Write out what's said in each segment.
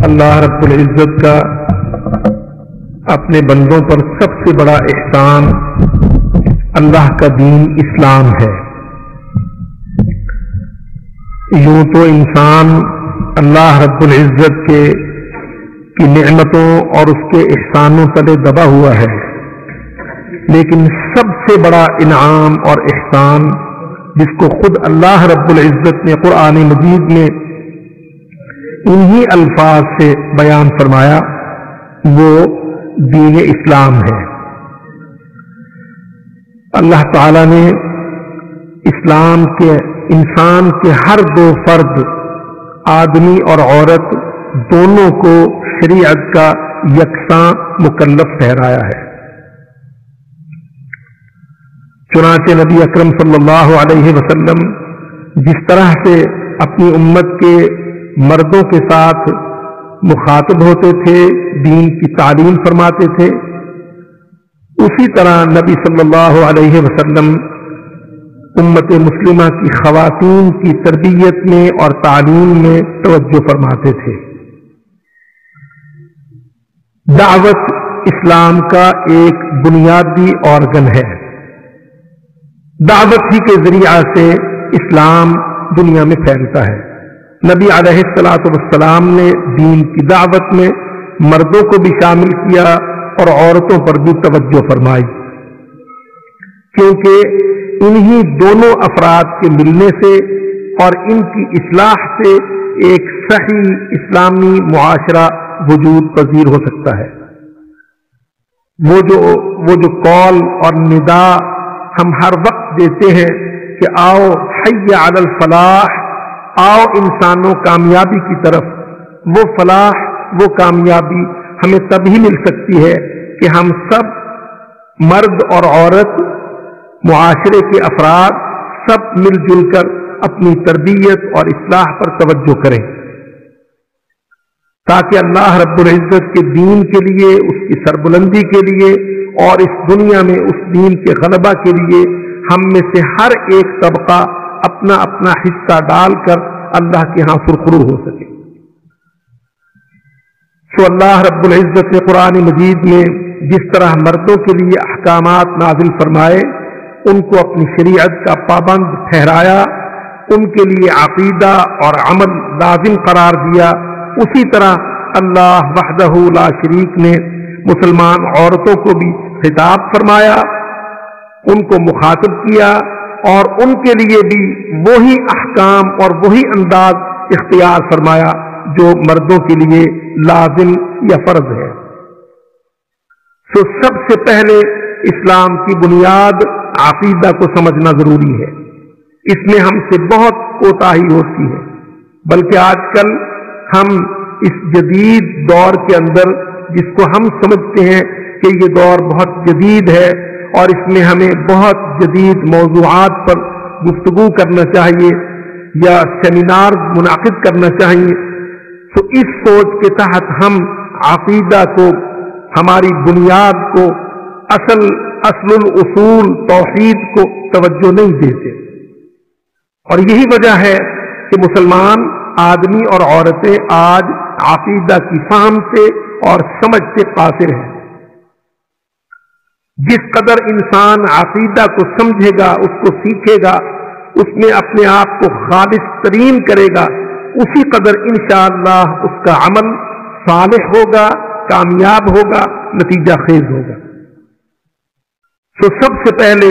اللہ رب العزت کا اپنے بندوں پر سب سے بڑا احسان اللہ کا دین اسلام ہے۔ یوں تو انسان اللہ رب العزت کی نعمتوں اور اس کے احسانوں تلے دبا ہوا ہے، لیکن سب سے بڑا انعام اور احسان جس کو خود اللہ رب العزت نے قرآن مجید میں انہی الفاظ سے بیان فرمایا، وہ دین اسلام ہے۔ اللہ تعالی نے اسلام کے انسان کے ہر دو فرد آدمی اور عورت دونوں کو شریعت کا یکساں مکلف ٹھہرایا ہے۔ چنانچہ نبی اکرم صلی اللہ علیہ وسلم جس طرح سے اپنی امت کے مردوں کے ساتھ مخاطب ہوتے تھے، دین کی تعلیم فرماتے تھے، اسی طرح نبی صلی اللہ علیہ وسلم امت مسلمہ کی خواتین کی تربیت میں اور تعلیم میں توجہ فرماتے تھے۔ دعوت اسلام کا ایک بنیادی آرگن ہے۔ دعوت ہی کے ذریعہ سے اسلام دنیا میں پھیلتا ہے۔ نبی علیہ الصلوۃ والسلام نے دین کی دعوت میں مردوں کو بھی شامل کیا اور عورتوں پر بھی توجہ فرمائی، کیونکہ انہی دونوں افراد کے ملنے سے اور ان کی اصلاح سے ایک صحیح اسلامی معاشرہ وجود پذیر ہو سکتا ہے۔ وہ جو قول اور ندا ہم ہر وقت دیتے ہیں کہ آؤ حی علی الفلاح، آؤ انسانوں کامیابی کی طرف، وہ فلاح، وہ کامیابی ہمیں تبھی مل سکتی ہے کہ ہم سب مرد اور عورت، معاشرے کے افراد سب مل جل کر اپنی تربیت اور اصلاح پر توجہ کریں، تاکہ اللہ رب العزت کے دین کے لیے، اس کی سربلندی کے لیے اور اس دنیا میں اس دین کے غلبہ کے لیے ہم میں سے ہر ایک طبقہ اپنا اپنا حصہ ڈال کر اللہ کے ہاں سرخرو ہو سکے۔ تو اللہ رب العزت نے قرآن مجید میں جس طرح مردوں کے لیے احکامات نازل فرمائے، ان کو اپنی شریعت کا پابند ٹھہرایا، ان کے لیے عقیدہ اور عمل لازم قرار دیا، اسی طرح اللہ وحدہ لا شریک نے مسلمان عورتوں کو بھی خطاب فرمایا، ان کو مخاطب کیا اور ان کے لیے بھی وہی احکام اور وہی انداز اختیار فرمایا جو مردوں کے لیے لازم یا فرض ہے۔ تو سب سے پہلے اسلام کی بنیاد عقیدہ کو سمجھنا ضروری ہے۔ اس میں ہم سے بہت کوتاہی ہوتی ہے، بلکہ آج کل ہم اس جدید دور کے اندر جس کو ہم سمجھتے ہیں کہ یہ دور بہت جدید ہے اور اس میں ہمیں بہت جدید موضوعات پر گفتگو کرنا چاہیے یا سیمینار منعقد کرنا چاہیے، تو اس سوچ کے تحت ہم عقیدہ کو، ہماری بنیاد کو، اصل الاصول توحید کو توجہ نہیں دیتے، اور یہی وجہ ہے کہ مسلمان آدمی اور عورتیں آج عقیدہ کی فہم سے اور سمجھ سے قاصر ہیں۔ جس قدر انسان عقیدہ کو سمجھے گا، اس کو سیکھے گا، اس میں اپنے آپ کو خالص ترین کرے گا، اسی قدر انشاءاللہ اس کا عمل صالح ہوگا، کامیاب ہوگا، نتیجہ خیز ہوگا۔ تو سب سے پہلے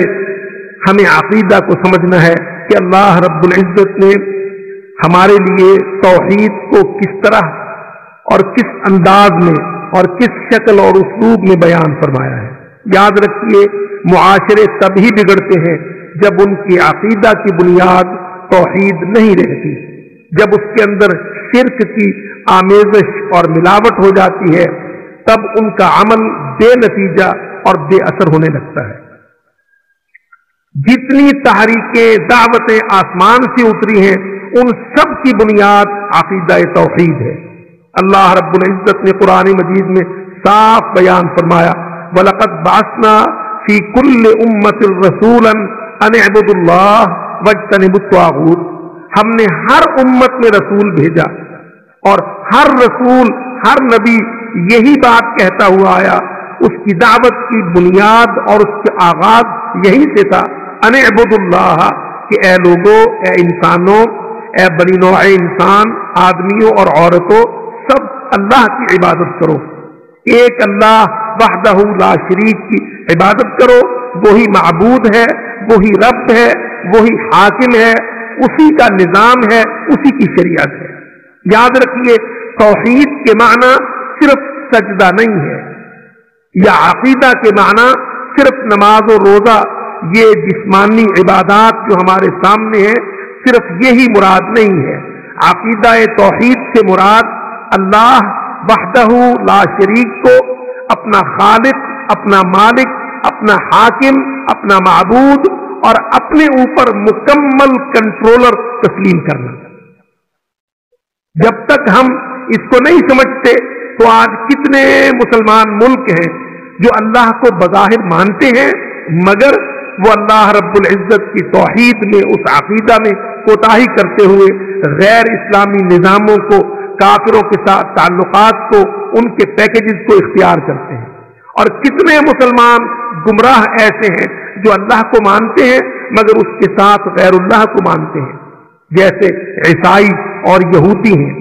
ہمیں عقیدہ کو سمجھنا ہے کہ اللہ رب العزت نے ہمارے لیے توحید کو کس طرح اور کس انداز میں اور کس شکل اور اسلوب میں بیان فرمایا ہے۔ یاد رکھیے، معاشرے تبھی بگڑتے ہیں جب ان کی عقیدہ کی بنیاد توحید نہیں رہتی، جب اس کے اندر شرک کی آمیزش اور ملاوٹ ہو جاتی ہے، تب ان کا عمل بے نتیجہ اور بے اثر ہونے لگتا ہے۔ جتنی تحریکیں، دعوتیں آسمان سے اتری ہیں، ان سب کی بنیاد عقیدہ توحید ہے۔ اللہ رب العزت نے قرآن مجید میں صاف بیان فرمایا، وَلَقَدْ بَعَثْنَا فِي كُلِّ أُمَّةٍ رَسُولًا أَنِ اعْبُدُوا اللَّهَ وَاجْتَنِبُوا الطَّاغُوتَ، ہم نے ہر امت میں رسول بھیجا اور ہر رسول ہر نبی یہی بات کہتا ہوا آیا. اس کی دعوت کی بنیاد اور اس کے آغاز یہی سے تھا، ان اعبدوا اللہ، کہ اے لوگوں، اے انسانوں، اے بنی نوع انسان، آدمیوں اور عورتوں، سب اللہ کی عبادت کرو. ایک اللہ وحدہ لا شریک کی عبادت کرو. وہی معبود ہے، وہی رب ہے، وہی حاکم ہے، اسی کا نظام ہے، اسی کی شریعت ہے. یاد رکھیے، توحید کے معنی صرف سجدہ نہیں ہے، یا عقیدہ کے معنی صرف نماز و روزہ، یہ جسمانی عبادات جو ہمارے سامنے ہیں صرف یہی مراد نہیں ہے. عقیدہ توحید سے مراد اللہ وحدہ لا شریک کو اپنا خالق، اپنا مالک، اپنا حاکم، اپنا معبود اور اپنے اوپر مکمل کنٹرولر تسلیم کرنا. جب تک ہم اس کو نہیں سمجھتے تو آج کتنے مسلمان ملک ہیں جو اللہ کو بظاہر مانتے ہیں مگر وہ اللہ رب العزت کی توحید میں، اس عقیدہ میں کوتاہی کرتے ہوئے غیر اسلامی نظاموں کو، کافروں کے ساتھ تعلقات کو، ان کے پیکیجز کو اختیار کرتے ہیں. اور کتنے مسلمان گمراہ ایسے ہیں جو اللہ کو مانتے ہیں مگر اس کے ساتھ غیر اللہ کو مانتے ہیں، جیسے عیسائی اور یہودی ہیں.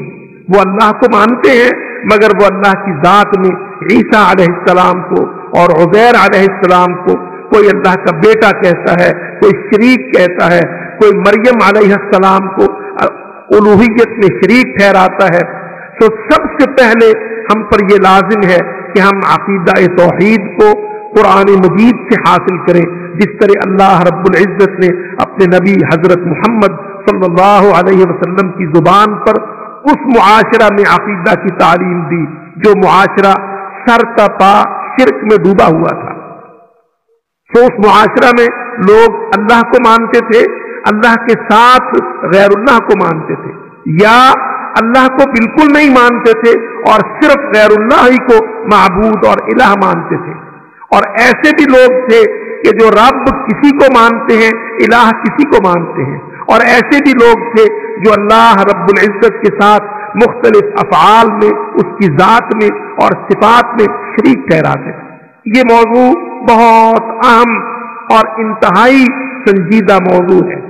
وہ اللہ کو مانتے ہیں مگر وہ اللہ کی ذات میں عیسیٰ علیہ السلام کو اور عزیر علیہ السلام کو کوئی اللہ کا بیٹا کہتا ہے، کوئی شریک کہتا ہے، کوئی مریم علیہ السلام کو الوہیت میں شریک ٹھہراتا ہے. تو سب سے پہلے ہم پر یہ لازم ہے کہ ہم عقیدہ توحید کو قرآن مجید سے حاصل کریں، جس طرح اللہ رب العزت نے اپنے نبی حضرت محمد صلی اللہ علیہ وسلم کی زبان پر اس معاشرہ میں عقیدہ کی تعلیم دی جو معاشرہ سر تا پا شرک میں ڈوبا ہوا تھا. تو اس معاشرہ میں لوگ اللہ کو مانتے تھے، اللہ کے ساتھ غیر اللہ کو مانتے تھے، یا اللہ کو بالکل نہیں مانتے تھے اور صرف غیر اللہ ہی کو معبود اور الہ مانتے تھے. اور ایسے بھی لوگ تھے کہ جو رب کسی کو مانتے ہیں، الہ کسی کو مانتے ہیں، اور ایسے بھی لوگ تھے جو اللہ رب العزت کے ساتھ مختلف افعال میں، اس کی ذات میں اور صفات میں شریک ٹھہراتے تھے. یہ موضوع بہت اہم اور انتہائی سنجیدہ موضوع ہے.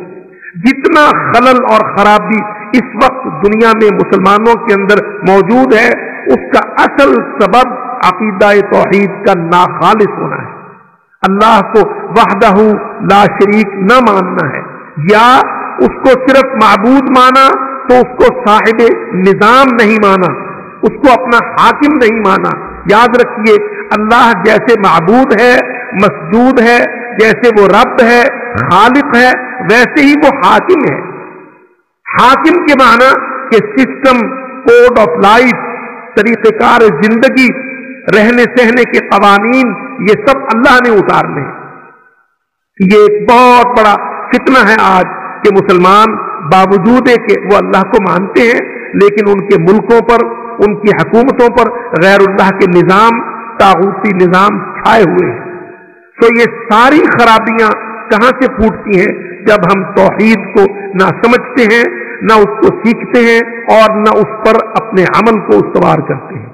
جتنا خلل اور خرابی اس وقت دنیا میں مسلمانوں کے اندر موجود ہے، اس کا اصل سبب عقیدہ توحید کا ناخالص ہونا ہے. اللہ کو وحدہ لا شریک نہ ماننا ہے، یا اس کو صرف معبود مانا تو اس کو صاحب نظام نہیں مانا، اس کو اپنا حاکم نہیں مانا. یاد رکھیے، اللہ جیسے معبود ہے، مسجود ہے، جیسے وہ رب ہے، خالق ہے، ویسے ہی وہ حاکم ہے. حاکم کے معنی کہ سسٹم، کوڈ آف لائف، طریقہ کار زندگی، رہنے سہنے کے قوانین، یہ سب اللہ نے اتارنے ہیں. یہ ایک بہت بڑا فتنہ ہے آج کہ مسلمان باوجود ہے کہ وہ اللہ کو مانتے ہیں لیکن ان کے ملکوں پر، ان کی حکومتوں پر غیر اللہ کے نظام، طاغوتی نظام چھائے ہوئے ہیں. تو یہ ساری خرابیاں کہاں سے پھوٹتی ہیں؟ جب ہم توحید کو نہ سمجھتے ہیں، نہ اس کو سیکھتے ہیں اور نہ اس پر اپنے عمل کو استوار کرتے ہیں.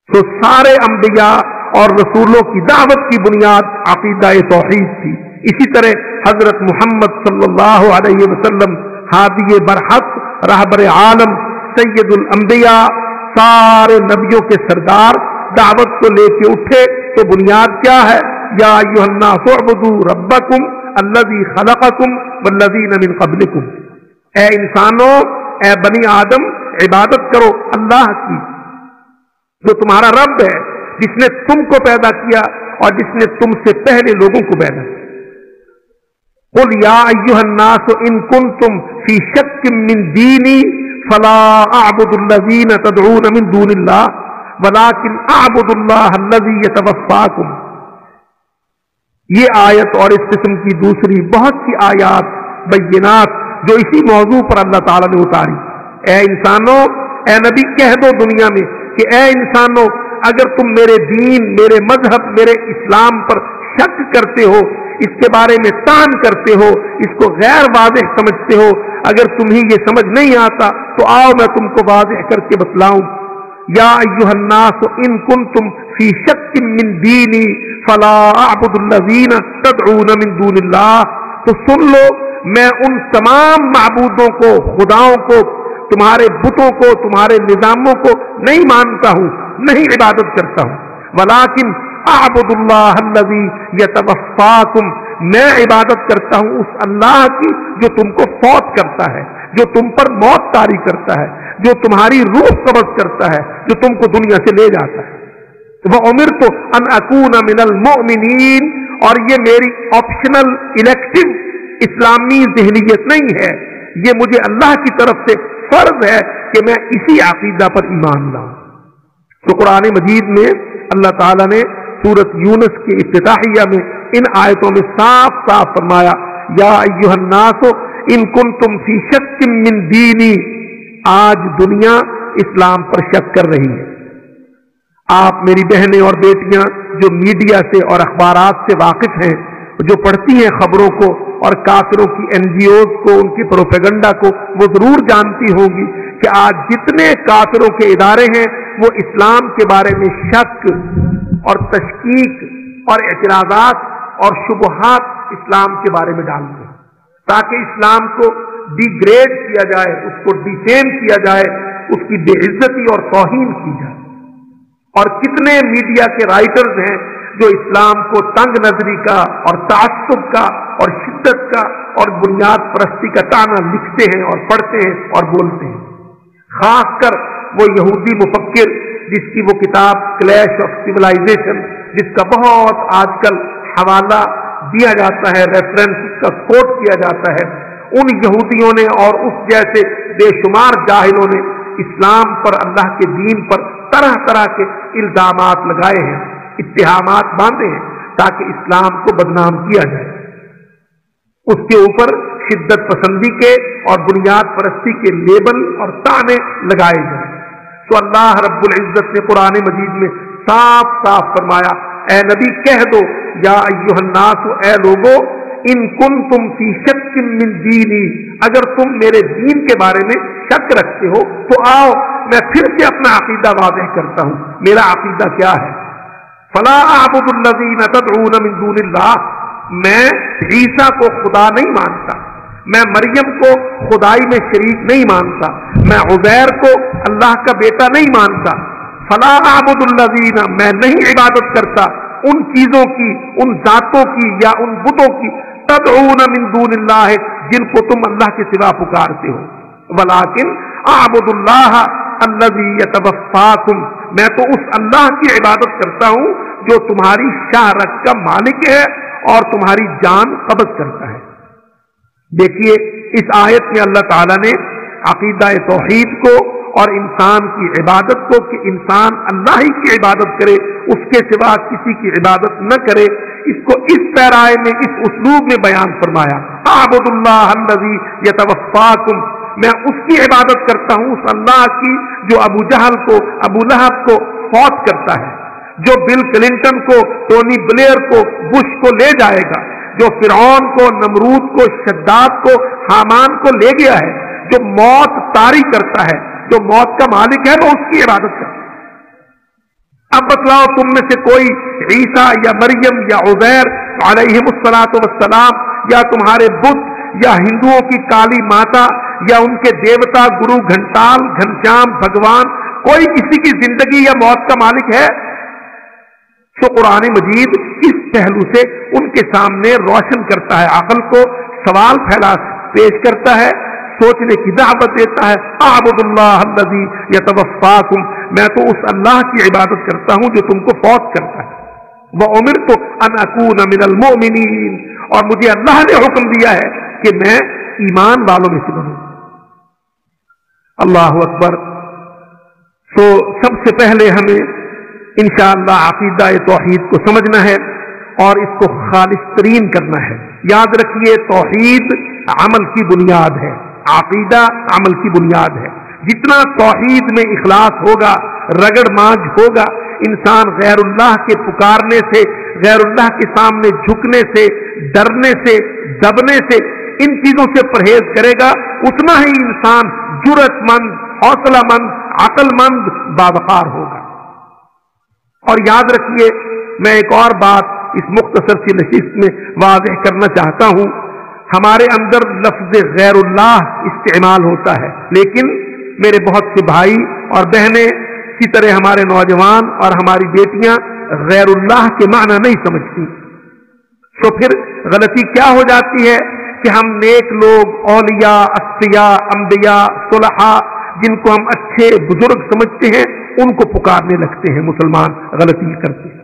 تو سارے انبیاء اور رسولوں کی دعوت کی بنیاد عقیدہ توحید تھی. اسی طرح حضرت محمد صلی اللہ علیہ وسلم ہادی برحق، رہبر عالم، سید الانبیاء، سارے نبیوں کے سردار دعوت کو لے کے اٹھے تو بنیاد کیا ہے؟ یا ایھا الناس اعبدوا ربکم الذی خلقکم والذین من قبلکم. اے انسانوں، اے بنی آدم، عبادت کرو اللہ کی جو تمہارا رب ہے، جس نے تم کو پیدا کیا اور جس نے تم سے پہلے لوگوں کو پیدا کیا. قل یا ایھا الناس ان کنتم فی شک من دینی فلا اعبد الذین تدعون من دون اللہ ولکن اعبد اللہ الذی یتوفاکم. یہ آیت اور اس قسم کی دوسری بہت سی آیات بینات جو اسی موضوع پر اللہ تعالیٰ نے اتاری. اے انسانوں، اے نبی کہہ دو دنیا میں کہ اے انسانوں، اگر تم میرے دین، میرے مذہب، میرے اسلام پر शक करते हो, इसके बारे में तान करते हो, इसको गैर वाज़ेह समझते हो, अगर तुम्हें ये समझ नहीं आता तो आओ मैं तुमको वाज़ेह करके बतलाऊं। या अय्युहन्नास इन कुंतुम फी शक्किन मिन दीनी फला अअबुदुल्लज़ीना तदऊन मिन दूनिल्लाह। तो सुन लो, मैं उन तमाम माबूदों को, खुदाओं को, तुम्हारे बुतों को, तुम्हारे निजामों को नहीं मानता हूं, नहीं इबादत करता हूं। वलाकिन अअबुदुल्लाह अल्लज़ी यतवफ़्फ़ाकुम, मैं इबादत करता हूं उस अल्लाह की जो तुमको फौत करता है, जो तुम पर मौत तारी करता है, जो तुम्हारी रूह कब्ज़ करता है, जो तुमको दुनिया से ले जाता है। वह उमिरतु अन अकून मिनल मुअमिनीन, और ये मेरी ऑप्शनल इलेक्टिव इस्लामी ज़हनियत नहीं है, ये मुझे अल्लाह की तरफ से फर्ज है कि मैं इसी अकीदा पर ईमान लाऊं। तो कुरान मजीद में अल्लाह ताला ने सूरत यूनुस के इफ्तिताहिया में इन आयतों में साफ साफ फरमाया, या अय्युहन्नास इन कुंतुम फी शक्किन मिन दीनी। आज दुनिया इस्लाम पर शक कर रही है। आप मेरी बहनें और बेटियां जो मीडिया से और अखबारात से वाकिफ हैं, जो पढ़ती हैं खबरों को और काफिरों की एनजीओज को, उनकी प्रोपेगेंडा को, वो जरूर जानती होंगी कि आज जितने काफिरों के इदारे हैं वो इस्लाम के बारे में शक और तशकीक और एतराज़ात और शुबहात इस्लाम के बारे में डालते हैं, ताकि इस्लाम को डिग्रेड किया जाए, उसको डिफेम किया जाए, उसकी बेइज्जती और तौहीन की जाए। और कितने मीडिया के राइटर्स हैं जो इस्लाम को तंग नजरी का और तासुब का और शिद्दत का और बुनियाद परस्ती का ताना लिखते हैं और पढ़ते हैं और बोलते हैं। खासकर वो यहूदी मुफक्किर जिसकी वो किताब क्लैश ऑफ सिविलाइजेशन, जिसका बहुत आजकल हवाला दिया जाता है, रेफरेंस का कोट किया जाता है, उन यहूदियों ने और उस जैसे बेशुमार जाहिलों ने इस्लाम पर, अल्लाह के दीन पर तरह तरह के इल्जामात लगाए हैं, इत्तिहामात बांधे हैं ताकि इस्लाम को बदनाम किया जाए, उसके ऊपर शिद्दत पसंदी के और बुनियाद परस्ती के लेबल और ताने लगाए जाए। तो अल्लाह रब्बुल इज्जत ने कुरान मजीद में साफ साफ फरमाया, ए नबी कह दो, या अय्युहन्नास, ए लोगो, इन कुंतुम फी शक्किन मिन दीनी, अगर तुम मेरे दीन के बारे में शक रखते हो तो आओ मैं फिर से अपना अकीदा वाज़ेह करता हूं। मेरा अकीदा क्या है? फला अअबुदुल्लज़ीना तदऊन मिन दूनिल्लाह, मैं ईसा को खुदा नहीं मानता, मैं मरियम को खुदाई में शरीक नहीं मानता, मैं उज़ैर को अल्लाह का बेटा नहीं मानता। फला अअबुदुल्लज़ीना, मैं नहीं इबादत करता उन चीजों की, उन जातों की या उन बुतों की, तदऊन मिन दूनिल्लाह, जिनको तुम अल्लाह के सिवा पुकारते हो। वलाकिन अअबुदुल्लाह अल्लज़ी यतवफ़्फ़ाकुम, मैं तो उस अल्लाह की इबादत करता हूं जो तुम्हारी शाहरत का मालिक है और तुम्हारी जान कब्ज़ करता है। देखिए इस आयत में अल्लाह ताला ने अकीदा तौहीद को और इंसान की इबादत को, कि इंसान अल्लाह ही की इबादत करे, उसके सिवा किसी की इबादत न करे, इसको इस पैराए में, इस उसलूब में बयान फरमाया। अअबुदुल्लाह अल्लज़ी यतवफ़्फ़ाकुम, मैं उसकी इबादत करता हूं, उस अल्लाह की जो अबू जहल को, अबू लहब को फौत करता है, जो बिल क्लिंटन को, टोनी ब्लेयर को, बुश को ले जाएगा, जो फिरौन को, नमरूद को, शद्दाद को, हामान को ले गया है, जो मौत तारी करता है, जो मौत का मालिक है, वो उसकी इबादत करता है। अब बतलाओ तुम में से कोई ईसा या मरियम या उज़ैर अलैहिमुस्सलातु वस्सलाम या तुम्हारे बुत या हिंदुओं की काली माता या उनके देवता गुरु घंटाल, घनश्याम, भगवान, कोई किसी की जिंदगी या मौत का मालिक है? तो कुरान मजीद इस पहलू से उनके सामने रोशन करता है, अक़ल को सवाल फैला पेश करता है, सोचने की दावत देता है। अअबुदुल्लाह अल्लज़ी यतवफ़्फ़ाकुम, मैं तो उस अल्लाह की इबादत करता हूं जो तुमको फौत करता है। व उमिरतु अन अकून मिनल मुअमिनीन, और मुझे अल्लाह ने हुक्म दिया है कि मैं ईमान वालों में से बनूं। अल्लाह अकबर। तो सबसे पहले हमें इंशाअल्लाह अक़ीदा तौहीद को समझना है और इसको खालिस तरीन करना है। याद रखिए, तौहीद अमल की बुनियाद है, अक़ीदा अमल की बुनियाद है। जितना तौहीद में इखलास होगा, रगड़ मांझ होगा, इंसान गैरुल्लाह के पुकारने से, غیر اللہ کے سامنے جھکنے سے، ڈرنے سے، دبنے سے، ان چیزوں سے پرہیز کرے گا، اتنا ہی انسان جرأت مند، حوصلہ مند، عقل مند، باوقار ہوگا۔ اور یاد رکھیے، میں ایک اور بات اس مختصر سی نشست میں واضح کرنا چاہتا ہوں۔ ہمارے اندر لفظ غیر اللہ استعمال ہوتا ہے، لیکن میرے بہت سے بھائی اور بہنیں، اسی طرح ہمارے نوجوان اور ہماری بیٹیاں غیر اللہ کے معنی نہیں سمجھتی۔ تو پھر غلطی کیا ہو جاتی ہے کہ ہم نیک لوگ، اولیاء، اصفیاء، انبیاء، صلحاء، جن کو ہم اچھے بزرگ سمجھتے ہیں، ان کو پکارنے لگتے ہیں۔ مسلمان غلطی کرتے ہیں،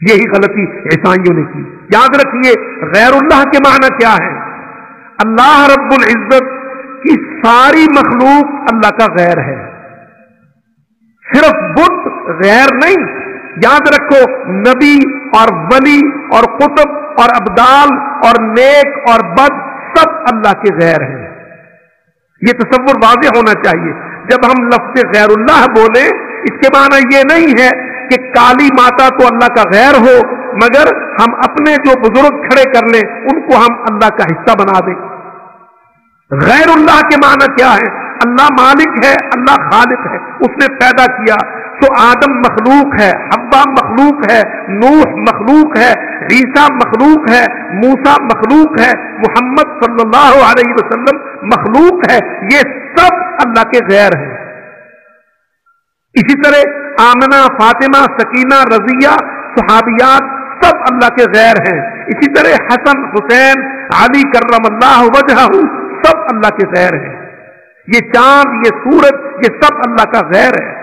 یہی غلطی عیسائیوں نے کی۔ یاد رکھیے، غیر اللہ کے معنی کیا ہے؟ اللہ رب العزت کی ساری مخلوق اللہ کا غیر ہے، صرف بت غیر نہیں۔ یاد رکھو، نبی اور ولی اور قطب اور ابدال اور نیک اور بد سب اللہ کے غیر ہیں۔ یہ تصور واضح ہونا چاہیے۔ جب ہم لفظ غیر اللہ بولیں، اس کے معنی یہ نہیں ہے کہ کالی ماتا تو اللہ کا غیر ہو، مگر ہم اپنے جو بزرگ کھڑے کر لیں ان کو ہم اللہ کا حصہ بنا دیں۔ غیر اللہ کے معنی کیا ہے؟ اللہ مالک ہے، اللہ خالق ہے، اس نے پیدا کیا۔ تو آدم مخلوق ہے، حوا مخلوق ہے، نوح مخلوق ہے، عیسیٰ مخلوق ہے، موسیٰ مخلوق ہے، محمد صلی اللہ علیہ وسلم مخلوق ہے۔ یہ سب اللہ کے غیر ہیں۔ اسی طرح آمنہ، فاطمہ، سکینہ، رضیہ، صحابیات سب اللہ کے غیر ہیں۔ اسی طرح حسن، حسین، علی کرم اللہ وجہہ سب اللہ کے غیر ہیں۔ یہ چاند، یہ سورج، یہ سب اللہ کا غیر ہے۔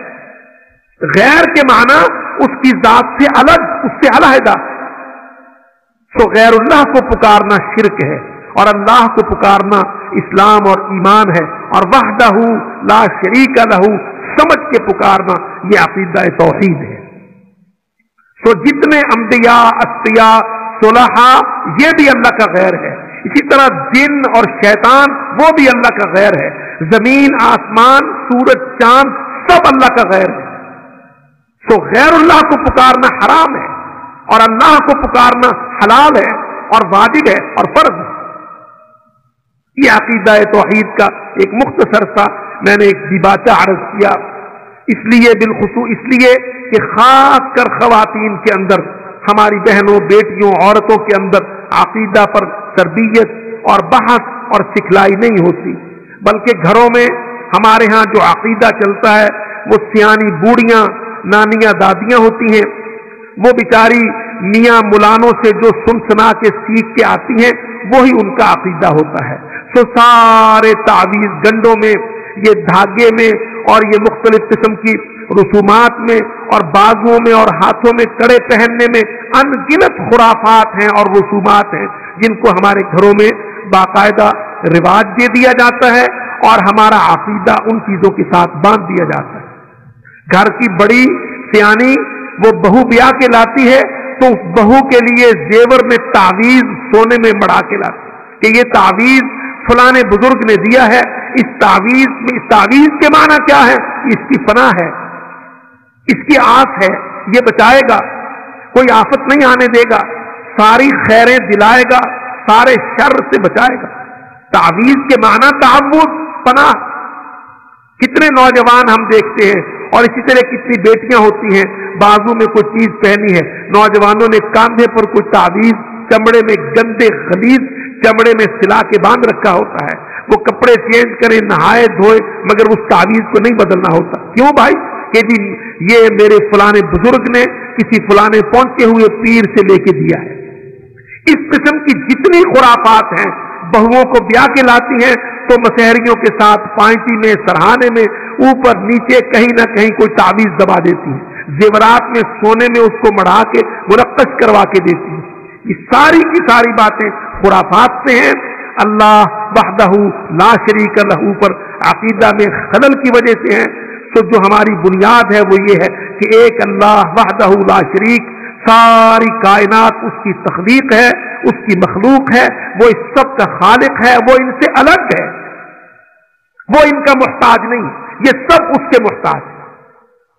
غیر کے معنی اس کی ذات سے الگ، اس سے علیحدہ۔ تو غیر اللہ کو پکارنا شرک ہے، اور اللہ کو پکارنا اسلام اور ایمان ہے، اور وحدہ لا شریک لہ سمجھ کے پکارنا یہ عقیدہ توحید ہے۔ تو جتنے انبیاء، اصفیاء، صلحاء، یہ بھی اللہ کا غیر ہے۔ اسی طرح جن اور شیطان وہ بھی اللہ کا غیر ہے۔ زمین، آسمان، سورج، چاند سب اللہ کا غیر ہے۔ تو غیر اللہ کو پکارنا حرام ہے، اور اللہ کو پکارنا حلال ہے اور واجب ہے اور فرض ہے۔ یہ عقیدہ توحید کا ایک مختصر سا میں نے ایک دیباچہ عرض کیا، اس لیے بالخصوص اس لیے کہ خاص کر خواتین کے اندر، ہماری بہنوں، بیٹیوں، عورتوں کے اندر عقیدہ پر تربیت اور بحث اور سکھلائی نہیں ہوتی، بلکہ گھروں میں ہمارے ہاں جو عقیدہ چلتا ہے وہ سیانی بوڑھیاں، نانیاں، دادیاں ہوتی ہیں، وہ بیچاری میاں ملانوں سے جو سن سنا کے سیکھ کے آتی ہیں وہی ان کا عقیدہ ہوتا ہے۔ تو سارے تعویذ گنڈوں میں، یہ دھاگے میں اور یہ مختلف قسم کی رسومات میں اور بازوؤں میں اور ہاتھوں میں کڑے پہننے میں ان گنت خرافات ہیں اور رسومات ہیں جن کو ہمارے گھروں میں باقاعدہ رواج دے دیا جاتا ہے، اور ہمارا عقیدہ ان چیزوں کے ساتھ باندھ دیا جاتا ہے۔ گھر کی بڑی سیانی وہ بہو بیاہ کے لاتی ہے تو اس بہو کے لیے زیور میں تعویذ سونے میں مڑا کے لاتی ہے کہ یہ تعویذ فلانے بزرگ نے دیا ہے۔ اس تعویذ کے معنی کیا ہے؟ اس کی پناہ ہے، اس کی آس ہے، یہ بچائے گا، کوئی آفت نہیں آنے دے گا، ساری خیریں دلائے گا، سارے شر سے بچائے گا۔ تعویذ کے معنی تعوذ، پناہ۔ کتنے نوجوان ہم دیکھتے ہیں، اور اسی طرح کتنی بیٹیاں ہوتی ہیں، بازو میں کوئی چیز پہنی ہے، نوجوانوں نے کاندھے پر کوئی تعویذ چمڑے میں گندے غلیظ چمڑے میں سلا کے باندھ رکھا ہوتا ہے، وہ کپڑے چینج کرے، نہائے دھوئے، مگر اس تعویذ کو نہیں بدلنا ہوتا۔ کیوں بھائی؟ کہ جی یہ میرے فلانے بزرگ نے کسی فلانے پہنچے ہوئے پیر سے لے کے دیا ہے۔ اس قسم کی جتنی خرافات ہیں، بہوؤں کو بیاہ کے لاتی ہیں تو مسحریوں کے ساتھ پائنٹی میں، سرہانے میں، اوپر نیچے کہیں نہ کہیں کوئی تعویذ دبا دیتی ہے، زیورات میں، سونے میں اس کو مڑا کے منقش کروا کے دیتی ہے۔ یہ ساری کی ساری باتیں خرافات سے ہیں۔ اللہ وحدہ لا شریک لہ پر عقیدہ میں خلل کی وجہ سے ہیں۔ تو جو ہماری بنیاد ہے وہ یہ ہے کہ ایک اللہ وحدہ لا شریک، ساری کائنات اس کی تخلیق ہے، اس کی مخلوق ہے، وہ اس سب کا خالق ہے، وہ ان سے الگ ہے، وہ ان کا محتاج نہیں، یہ سب اس کے محتاج ہے۔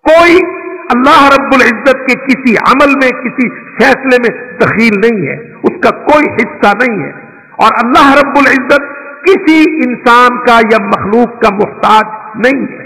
کوئی اللہ رب العزت کے کسی عمل میں کسی فیصلے میں دخیل نہیں ہے، اس کا کوئی حصہ نہیں ہے، اور اللہ رب العزت کسی انسان کا یا مخلوق کا محتاج نہیں ہے۔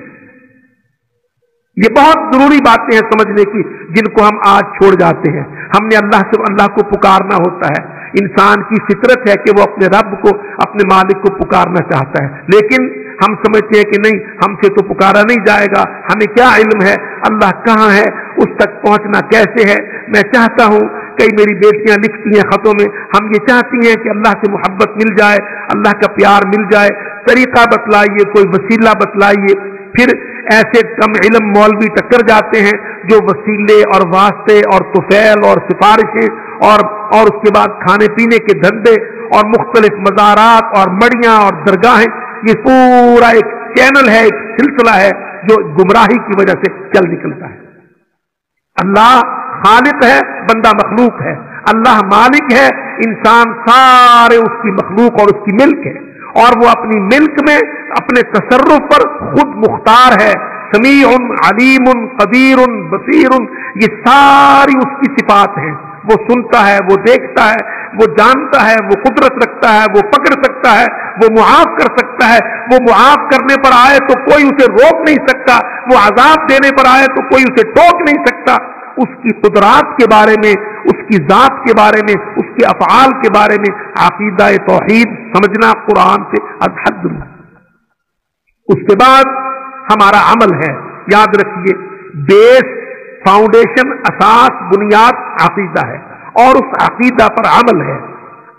یہ بہت ضروری باتیں ہیں سمجھنے کی، جن کو ہم آج چھوڑ جاتے ہیں۔ ہم نے اللہ کو پکارنا ہوتا ہے، انسان کی فطرت ہے کہ وہ اپنے رب کو، اپنے مالک کو پکارنا چاہتا ہے، لیکن ہم سمجھتے ہیں کہ نہیں، ہم سے تو پکارا نہیں جائے گا، ہمیں کیا علم ہے اللہ کہاں ہے، اس تک پہنچنا کیسے ہے۔ میں چاہتا ہوں، کئی میری بیٹیاں لکھتی ہیں خطوں میں، ہم یہ چاہتی ہیں کہ اللہ سے محبت مل جائے، اللہ کا پیار مل جائے، طریقہ بتلائیے، کوئی وسیلہ بتلائیے۔ پھر ایسے کم علم مولوی ٹکر جاتے ہیں جو وسیلے اور واسطے اور طفیل اور سفارشیں اور اس کے بعد کھانے پینے کے دھندے اور مختلف مزارات اور مڑیاں اور درگاہیں، یہ پورا ایک چینل ہے، ایک سلسلہ ہے جو گمراہی کی وجہ سے چل نکلتا ہے۔ اللہ خالق ہے، بندہ مخلوق ہے، اللہ مالک ہے، انسان سارے اس کی مخلوق اور اس کی ملک ہے، اور وہ اپنی ملک میں اپنے تصرف پر خود مختار ہے۔ سمیع، علیم، قدیر، بصیر، یہ ساری اس کی صفات ہیں۔ وہ سنتا ہے، وہ دیکھتا ہے، وہ جانتا ہے، وہ قدرت رکھتا ہے، وہ پکڑ سکتا ہے، وہ معاف کر سکتا ہے، وہ معاف کرنے پر آئے تو کوئی اسے روک نہیں سکتا، وہ عذاب دینے پر آئے تو کوئی اسے ٹوک نہیں سکتا۔ اس کی قدرات کے بارے میں، اس کی ذات کے بارے میں، اس کے افعال کے بارے میں عقیدہ توحید سمجھنا قرآن سے حد۔ اس کے بعد ہمارا عمل ہے، یاد رکھیے، بیس، فاؤنڈیشن، اساس، بنیاد عقیدہ ہے، اور اس عقیدہ پر عمل ہے۔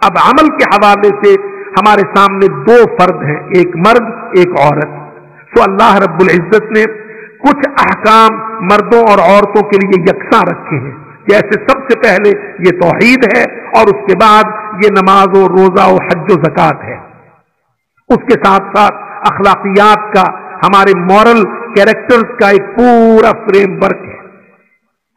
اب عمل کے حوالے سے ہمارے سامنے دو فرد ہیں، ایک مرد ایک عورت۔ تو اللہ رب العزت نے کچھ احکام مردوں اور عورتوں کے لیے یکساں رکھے ہیں، جیسے سب سے پہلے یہ توحید ہے، اور اس کے بعد یہ نماز و روزہ و حج و زکوٰۃ ہے۔ اس کے ساتھ ساتھ اخلاقیات کا، ہمارے مورل کیریکٹرز کا ایک پورا فریم ورک ہے،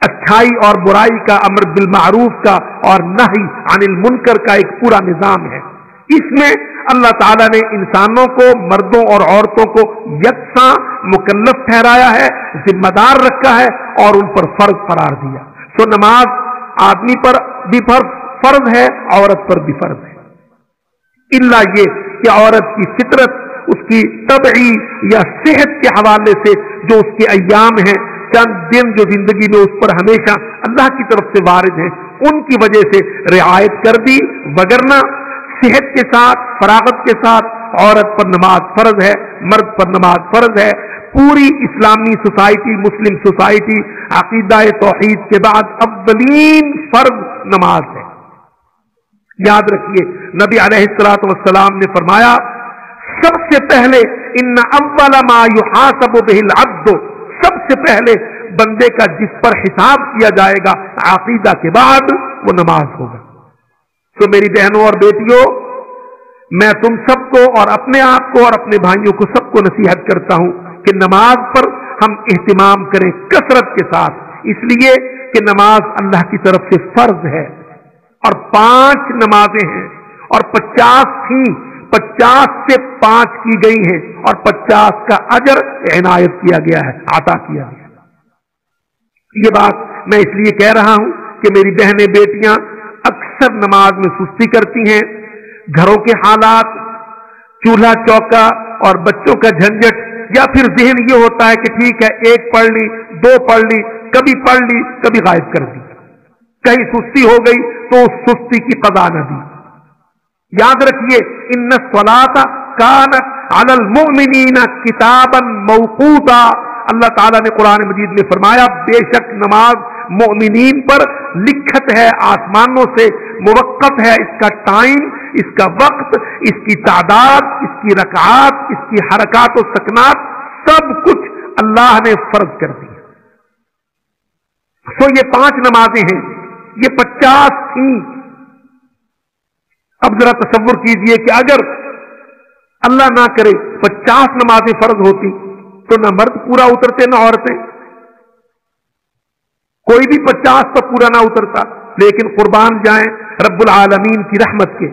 اچھائی اور برائی کا، امر بالمعروف کا اور نہی عن المنکر کا ایک پورا نظام ہے۔ اس میں اللہ تعالیٰ نے انسانوں کو، مردوں اور عورتوں کو یکساں مکلف ٹھہرایا ہے، ذمہ دار رکھا ہے اور ان پر فرض قرار دیا۔ تو نماز آدمی پر بھی فرض ہے، عورت پر بھی فرض ہے، الا یہ کہ عورت کی فطرت، اس کی طبعی یا صحت کے حوالے سے جو اس کے ایام ہیں، چند دن جو زندگی میں اس پر ہمیشہ اللہ کی طرف سے وارد ہیں، ان کی وجہ سے رعایت کر دی، وگرنہ صحت کے ساتھ، فراغت کے ساتھ عورت پر نماز فرض ہے، مرد پر نماز فرض ہے۔ پوری اسلامی سوسائٹی، مسلم سوسائٹی، عقیدہ توحید کے بعد اولین فرض نماز ہے۔ یاد رکھیے، نبی علیہ الصلوۃ والسلام نے فرمایا، سب سے پہلے ان اول ما یحاسب به العبد، سب سے پہلے بندے کا جس پر حساب کیا جائے گا عقیدہ کے بعد، وہ نماز ہوگا۔ تو میری بہنوں اور بیٹیوں، میں تم سب کو اور اپنے آپ کو اور اپنے بھائیوں کو سب کو نصیحت کرتا ہوں کہ نماز پر ہم اہتمام کریں کثرت کے ساتھ، اس لیے کہ نماز اللہ کی طرف سے فرض ہے، اور 5 نمازیں ہیں، اور 50 تھیں، 50 سے 5 کی گئی ہیں، اور 50 کا اجر عنایت کیا گیا ہے، عطا کیا گیا ہے۔ یہ بات میں اس لیے کہہ رہا ہوں کہ میری بہنیں بیٹیاں اکثر نماز میں سستی کرتی ہیں، گھروں کے حالات، چولہا چوکا اور بچوں کا جھنجٹ، یا پھر ذہن یہ ہوتا ہے کہ ٹھیک ہے 1 پڑھ لی، 2 پڑھ لی، کبھی پڑھ لی کبھی غائب کر دی، کہیں سستی ہو گئی تو اس سستی کی قضا نہ دی۔ یاد رکھیے، ان الصلاۃ کانت علی المؤمنین کتابا موقوتا، اللہ تعالیٰ نے قرآن مجید میں فرمایا، بے شک نماز مؤمنین پر لکھت ہے، آسمانوں سے موقت ہے، اس کا ٹائم، اس کا وقت، اس کی تعداد، اس کی رکعات، اس کی حرکات و سکنات، سب کچھ اللہ نے فرض کر دی۔ سو یہ 5 نمازیں ہیں، یہ 50 تھیں۔ اب ذرا تصور کیجئے کہ اگر اللہ نہ کرے 50 نمازیں فرض ہوتی تو نہ مرد پورا اترتے نہ عورتیں، کوئی بھی 50 پر پورا نہ اترتا، لیکن قربان جائیں رب العالمین کی رحمت کے،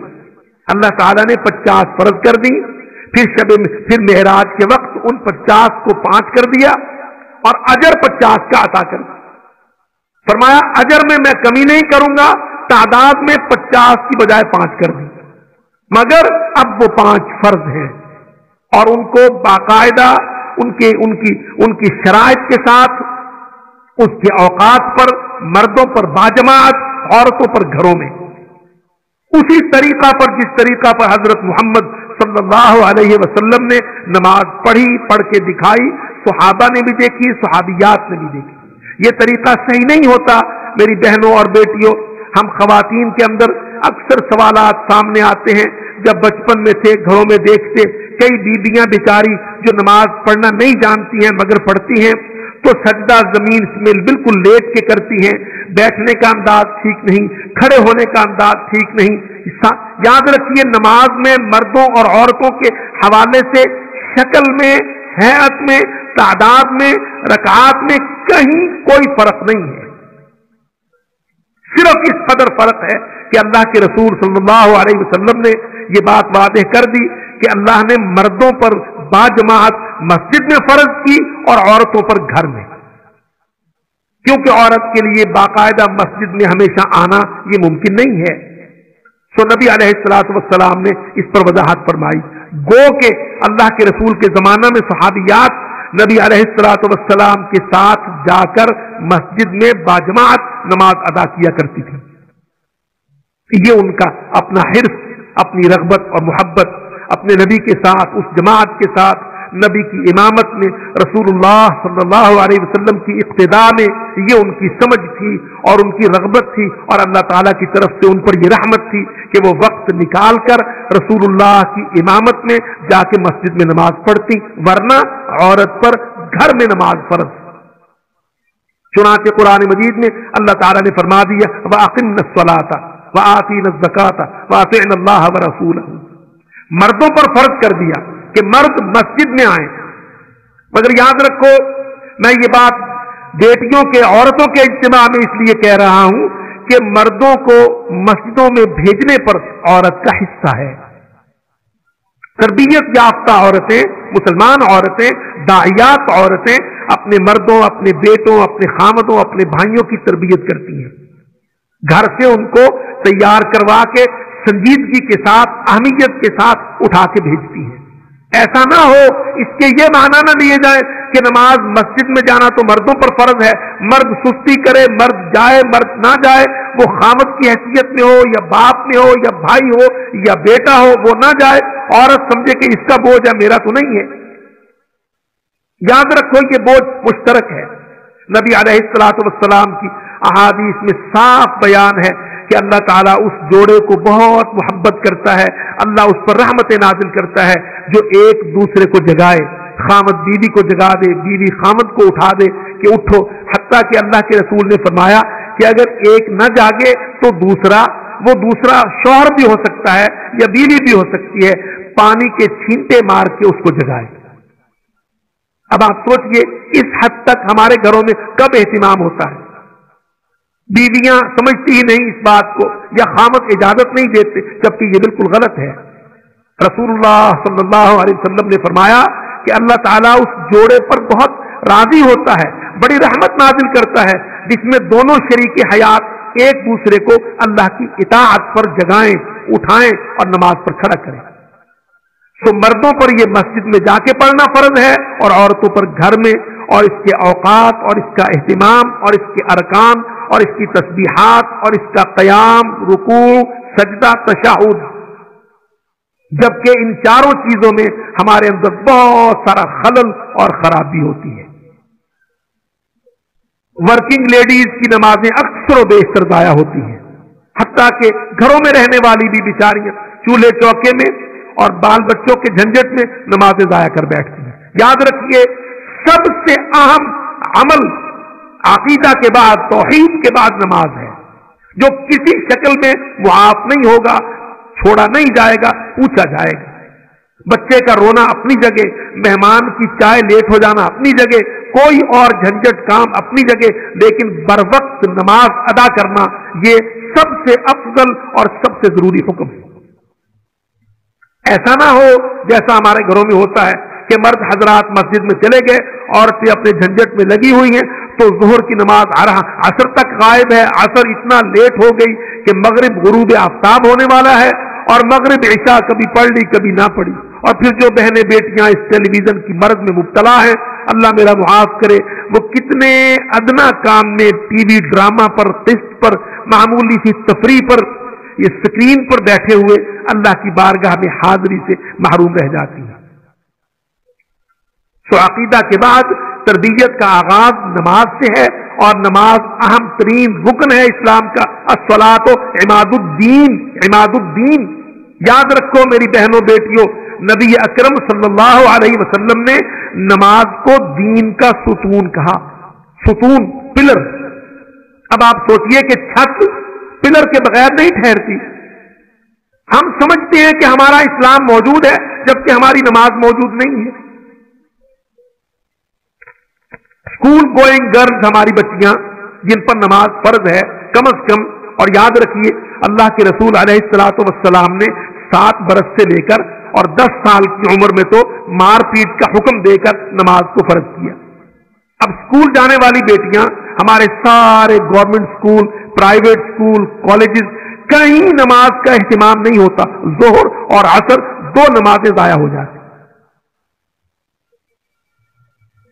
اللہ تعالیٰ نے 50 فرض کر دی، پھر معراج کے وقت ان 50 کو 5 کر دیا اور اجر 50 کا عطا کر دیا۔ फरमाया अजर में मैं कमी नहीं करूंगा, तादाद में 50 की बजाय 5 कर दी, मगर अब वो 5 फर्ज हैं और उनको बाकायदा उनकी शराइत के साथ, उसके औकात पर, मर्दों पर बाजमात, औरतों पर घरों में, उसी तरीका पर जिस तरीका पर हजरत मोहम्मद सल्लल्लाहु अलैहि वसल्लम ने नमाज पढ़ी, पढ़ के दिखाई, सहाबा ने भी देखी, सहाबियात ने भी देखी। ये तरीका सही नहीं होता। मेरी बहनों और बेटियों, हम खवातीन के अंदर अक्सर सवालात सामने आते हैं। जब बचपन में थे घरों में देखते, कई बीबियां बेचारी जो नमाज पढ़ना नहीं जानती हैं मगर पढ़ती हैं, तो सजदा जमीन में बिल्कुल लेट के करती हैं, बैठने का अंदाज ठीक नहीं, खड़े होने का अंदाज ठीक नहीं। याद रखिए, नमाज में मर्दों और औरतों के हवाले से शक्ल में, हैयत में, तादाद में, रकात में कहीं कोई फर्क नहीं है। सिर्फ इस कदर फर्क है कि अल्लाह के रसूल सल्लल्लाहु अलैहि वसल्लम ने ये बात वादे कर दी कि अल्लाह ने मर्दों पर बाजमात मस्जिद में फर्ज की और औरतों पर घर में, क्योंकि औरत के लिए बाकायदा मस्जिद में हमेशा आना ये मुमकिन नहीं है। सो नबी अलैहिस्सलातु वस्सलाम ने इस पर वजाहत फरमाई। गो के अल्लाह के रसूल के जमाना में सहाबियात नबी अलैहिस्सलातु वस्सलाम के साथ जाकर मस्जिद में बाजमात नमाज अदा किया करती थी। ये उनका अपना हिर्स, अपनी रग़बत और मोहब्बत अपने नबी के साथ, उस जमात के साथ, नबी की इमामत में, रसूलुल्लाह सल्लल्लाहु अलैहि वसल्लम की इक्तिदा में, ये उनकी समझ थी और उनकी रग़बत थी और अल्लाह ताला की तरफ से उन पर ये रहमत थी कि वो वक्त निकाल कर रसूलुल्लाह की इमामत में जाके मस्जिद में नमाज पढ़ती, वरना औरत पर घर में नमाज फर्ज। चुनांचे कुरान मजीद में अल्लाह ताला ने फरमा दिया, व अक़िम्नस्सलाता व आतीनज़्ज़काता व अतीअन्नल्लाह व रसूलहू। मर्दों पर फर्ज कर दिया कि मर्द मस्जिद में आए, मगर याद रखो, मैं ये बात बेटियों के, औरतों के इज्तिमा में इसलिए कह रहा हूं कि मर्दों को मस्जिदों में भेजने पर औरत का हिस्सा है। तरबियत याफ्ता औरतें, मुसलमान औरतें, दाइयात औरतें अपने मर्दों, अपने बेटों, अपने खामदों, अपने भाइयों की तरबियत करती हैं। घर से उनको तैयार करवा के संजीदगी के साथ, अहमियत के साथ उठा के भेजती हैं। ऐसा ना हो, इसके ये माना ना लिए जाए कि नमाज मस्जिद में जाना तो मर्दों पर फर्ज है, मर्द सुस्ती करे, मर्द जाए, मर्द ना जाए, वो खामद की हैसियत में हो या बाप में हो या भाई हो या बेटा हो, वो ना जाए, औरत समझे कि इसका बोझ है, मेरा तो नहीं है। याद रखो, ये बोझ मुश्तरक है। नबी अलैहिस्सलातु वस्सलाम की अहादीस में साफ बयान है कि अल्लाह ताला उस जोड़े को बहुत मोहब्बत करता है, अल्लाह उस पर रहमतें नाजिल करता है जो एक दूसरे को जगाए, खामद बीवी को जगा दे, बीवी खामद को उठा दे कि उठो। हत्ता कि अल्लाह के रसूल ने फरमाया कि अगर एक न जागे तो वो दूसरा शौहर भी हो सकता है या बीवी भी हो सकती है, पानी के छींटे मार के उसको जगाए। अब आप सोचिए, इस हद तक हमारे घरों में कब एहतिमाम होता है। बीवियां समझती ही नहीं इस बात को, या खामद इजाजत नहीं देते, जबकि ये बिल्कुल गलत है। रसूलुल्लाह सल्लल्लाहु अलैहि वसल्लम ने फरमाया कि अल्लाह ताला उस जोड़े पर बहुत राजी होता है, बड़ी रहमत नाजिल करता है, जिसमें दोनों शरीके हयात एक दूसरे को अल्लाह की इताअत पर जगाएं, उठाएं और नमाज पर खड़ा करें। तो मर्दों पर यह मस्जिद में जाके पढ़ना फर्ज है और औरतों पर घर में, और इसके औकात और इसका एहतिमाम और इसके अरकान और इसकी तस्बीहात और इसका क़याम, रुकू, सजदा, तशहुद, जबकि इन चारों चीजों में हमारे अंदर बहुत सारा खलल और खराबी होती है। वर्किंग लेडीज की नमाजें अक्सर व बेशतर जाया होती हैं, हत्ता कि घरों में रहने वाली भी बेचारियां चूल्हे चौके में और बाल बच्चों के झंझट में नमाजें जाया कर बैठती हैं। याद रखिए, सबसे अहम अमल अकीदा के बाद, तौहीद के बाद नमाज है, जो किसी शक्ल में मुआफ नहीं होगा, छोड़ा नहीं जाएगा, पूछा जाएगा। बच्चे का रोना अपनी जगह, मेहमान की चाय लेट हो जाना अपनी जगह, कोई और झंझट काम अपनी जगह, लेकिन बरवक्त नमाज अदा करना ये सबसे अफजल और सबसे जरूरी हुक्म है। ऐसा ना हो जैसा हमारे घरों में होता है कि मर्द हजरात मस्जिद में चले गए, औरतें अपने झंझट में लगी हुई हैं, تو ظہر کی نماز عصر تک غائب ہے، عصر اتنا لیٹ ہو گئی کہ مغرب غروب آفتاب ہونے والا ہے، اور مغرب عشاء کبھی پڑھ لی کبھی نہ پڑھی. اور پھر جو بہنیں بیٹیاں اس ٹیلی ویژن کی مرض میں مبتلا ہیں، اللہ میرا معاف کرے، وہ کتنے ادنا کام میں ٹی وی ڈرامہ پر، قسط پر، معمولی سی تفریح پر، یہ اسکرین پر بیٹھے ہوئے اللہ کی بارگاہ میں حاضری سے محروم رہ جاتی ہیں. سو عقیدہ کے بعد تربیت کا آغاز نماز سے ہے، اور نماز اہم ترین رکن ہے اسلام کا. الصلاۃ عماد الدین، عماد الدین. یاد رکھو میری بہنوں بیٹیوں، نبی اکرم صلی اللہ علیہ وسلم نے نماز کو دین کا ستون کہا. ستون، پلر. اب آپ سوچئے کہ چھت پلر کے بغیر نہیں ٹھہرتی. ہم سمجھتے ہیں کہ ہمارا اسلام موجود ہے جبکہ ہماری نماز موجود نہیں ہے. اسکول گوئنگ گرلز ہماری بچیاں جن پر نماز فرض ہے کم از کم، اور یاد رکھیے اللہ کے رسول علیہ الصلوۃ والسلام نے 7 برس سے لے کر اور 10 سال کی عمر میں تو مار پیٹ کا حکم دے کر نماز کو فرض کیا. اب اسکول جانے والی بیٹیاں، ہمارے سارے government school, private school, colleges, کہیں نماز کا اہتمام نہیں ہوتا. ظہر اور عصر 2 نمازیں ضائع ہو جاتی.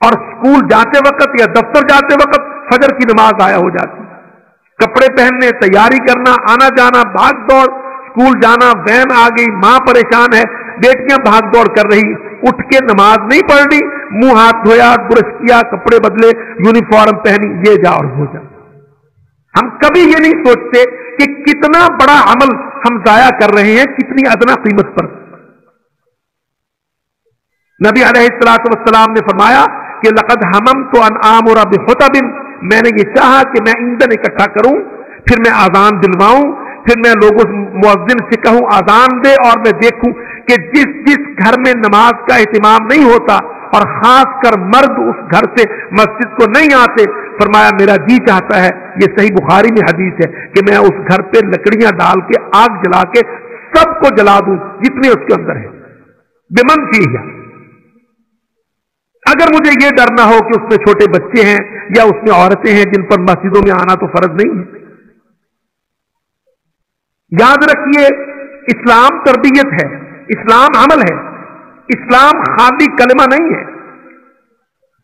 اور اسکول جاتے وقت یا دفتر جاتے وقت فجر کی نماز ضائع ہو جاتی. کپڑے پہننے، تیاری کرنا، آنا جانا، بھاگ دوڑ، اسکول جانا، وین آ گئی، ماں پریشان ہے، بیٹیاں بھاگ دوڑ کر رہی، اٹھ کے نماز نہیں پڑھ رہی، منہ ہاتھ دھویا، برش کیا، کپڑے بدلے، یونیفارم پہنی، یہ جا اور ہو جا. ہم کبھی یہ نہیں سوچتے کہ کتنا بڑا عمل ہم ضائع کر رہے ہیں کتنی ادنا قیمت پر. نبی علیہ الصلوۃ والسلام نے فرمایا کہ لقد ہممت ان آمر بخطب، میں نے یہ چاہا کہ میں ایندھن اکٹھا کروں، پھر میں اذان دلواؤں، پھر میں لوگوں مؤذن سے کہوں اذان دے، اور میں دیکھوں کہ جس جس گھر میں نماز کا اہتمام نہیں ہوتا، اور خاص کر مرد اس گھر سے مسجد کو نہیں آتے، فرمایا میرا جی چاہتا ہے، یہ صحیح بخاری میں حدیث ہے، کہ میں اس گھر پہ لکڑیاں ڈال کے آگ جلا کے سب کو جلا دوں جتنے اس کے اندر ہے، بمن فیہ. اگر مجھے یہ ڈر نہ ہو کہ اس میں چھوٹے بچے ہیں یا اس میں عورتیں ہیں جن پر مسجدوں میں آنا تو فرض نہیں ہے. یاد رکھیے اسلام تربیت ہے، اسلام عمل ہے. اسلام خالی کلمہ نہیں ہے.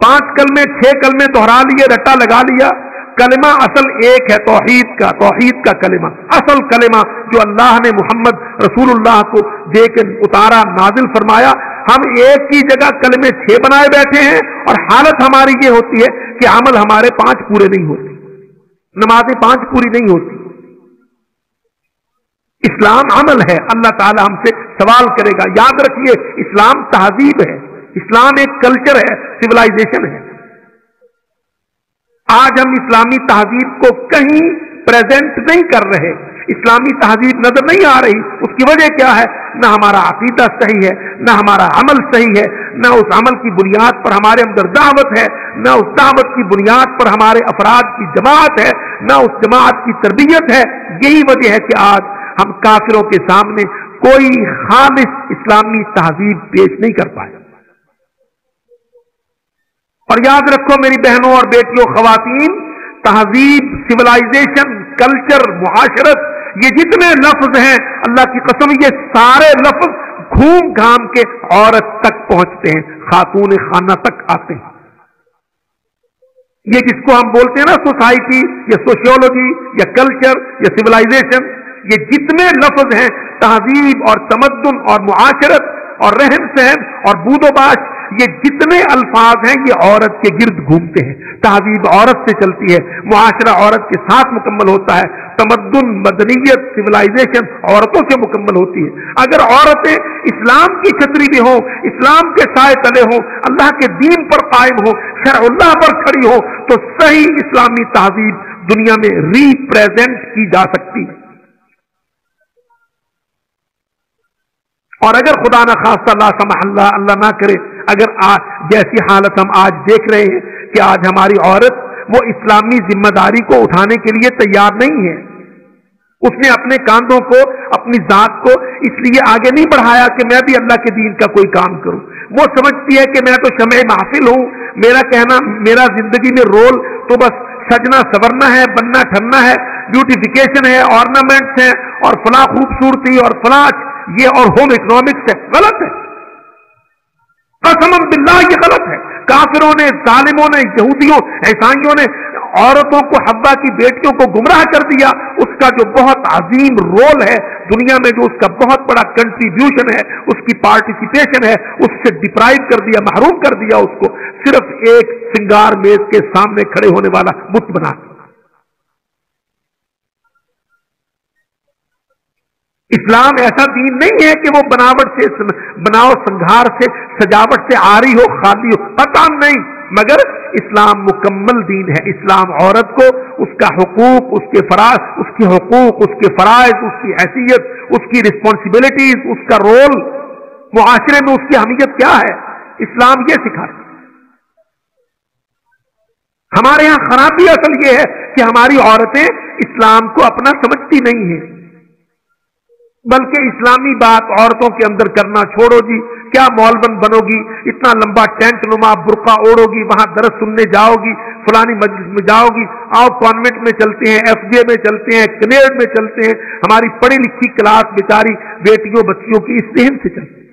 5 کلمے 6 کلمے دہرا لیے، رٹا لگا لیا. کلمہ اصل ایک ہے، توحید کا کلمہ، اصل کلمہ جو اللہ نے محمد رسول اللہ کو دے کے اتارا، نازل فرمایا. ہم ایک کی جگہ کلمے 6 بنائے بیٹھے ہیں، اور حالت ہماری یہ ہوتی ہے کہ عمل ہمارے 5 پورے نہیں ہوتے، نمازیں 5 پوری نہیں ہوتی. اسلام عمل ہے، اللہ تعالی ہم سے سوال کرے گا. یاد رکھیے اسلام تہذیب ہے، اسلام ایک کلچر ہے، سویلائزیشن ہے. آج ہم اسلامی تہذیب کو کہیں پریزنٹ نہیں کر رہے، اسلامی تہذیب نظر نہیں آ رہی. اس کی وجہ کیا ہے؟ نہ ہمارا عقیدہ صحیح ہے، نہ ہمارا عمل صحیح ہے، نہ اس عمل کی بنیاد پر ہمارے اندر دعوت ہے، نہ اس دعوت کی بنیاد پر ہمارے افراد کی جماعت ہے، نہ اس جماعت کی تربیت ہے. یہی وجہ ہے کہ آج ہم کافروں کے سامنے کوئی خالص اسلامی تہذیب پیش نہیں کر پائے. اور یاد رکھو میری بہنوں اور بیٹیوں، خواتین، تہذیب، سویلائزیشن، کلچر، معاشرت، یہ جتنے لفظ ہیں اللہ کی قسم یہ سارے لفظ گھوم گھام کے عورت تک پہنچتے ہیں، خاتون خانہ تک آتے ہیں. یہ جس کو ہم بولتے ہیں نا سوسائٹی یا سوشیولوجی یا کلچر یا سویلائزیشن، یہ جتنے لفظ ہیں تہذیب اور تمدن اور معاشرت اور رہن سہن اور بود و باش، یہ جتنے الفاظ ہیں یہ عورت کے گرد گھومتے ہیں. تہذیب عورت سے چلتی ہے، معاشرہ عورت کے ساتھ مکمل ہوتا ہے، تمدن، مدنیت، سویلائزیشن عورتوں سے مکمل ہوتی ہے. اگر عورتیں اسلام کی چھتری میں ہوں، اسلام کے سائے تلے ہوں، اللہ کے دین پر قائم ہوں، شرع اللہ پر کھڑی ہوں، تو صحیح اسلامی تہذیب دنیا میں ریپریزنٹ کی جا سکتی ہے. اور اگر خدا نہ خواستہ لا سمح اللہ نہ کرے، اگر جیسی حالت ہم آج دیکھ رہے ہیں کہ آج ہماری عورت وہ اسلامی ذمہ داری کو اٹھانے کے لیے تیار نہیں ہے، اس نے اپنے کاندھوں کو، اپنی ذات کو اس لیے آگے نہیں بڑھایا کہ میں بھی اللہ کے دین کا کوئی کام کروں. وہ سمجھتی ہے کہ میں تو شمع محفل ہوں، میرا کہنا، میرا زندگی میں رول तो बस सजना सवरना है, बनना ठरना है, ब्यूटिफिकेशन है, ऑर्नामेंट्स हैं और फला खूबसूरती और फला ये और होम इकोनॉमिक्स है। गलत है, कसमन बिल्लाह ये गलत है। काफिरों ने, जालिमों ने, यहूदियों, ईसाइयों ने औरतों को, हव्वा की बेटियों को गुमराह कर दिया। उसका जो बहुत अजीम रोल है दुनिया में, जो उसका बहुत बड़ा कंट्रीब्यूशन है, उसकी पार्टिसिपेशन है, उससे डिप्राइव कर दिया, महरूम कर दिया उसको, सिर्फ एक श्रृंगार मेज के सामने खड़े होने वाला बुत बना। इस्लाम ऐसा दीन नहीं है कि वो बनावट से, बनाव संघार से, सजावट से आरी हो, खाली हो, पता नहीं, मगर इस्लाम मुकम्मल दीन है। इस्लाम औरत को उसका हुकूक, उसके फराज, उसके हुकूक, उसके फराइज, उसकी हैसियत, उसकी रिस्पॉन्सिबिलिटीज, उसका रोल मुआशरे में, उसकी अहमियत क्या है, इस्लाम ये सिखाता। हमारे यहां खराबी असल ये है कि हमारी औरतें इस्लाम को अपना समझती नहीं है, बल्कि इस्लामी बात औरतों के अंदर करना छोड़ो जी, क्या मौलवन बनोगी, इतना लंबा टेंट नुमा बुर्का ओढ़ोगी, वहां दरस सुनने जाओगी, फलानी मजलिस में जाओगी, आओ कॉन्वेंट में चलते हैं, एफजे में चलते हैं, कनेड में चलते हैं। हमारी पढ़ी लिखी क्लास बेचारी बेटियों बच्चियों की इस जहन से चलती है।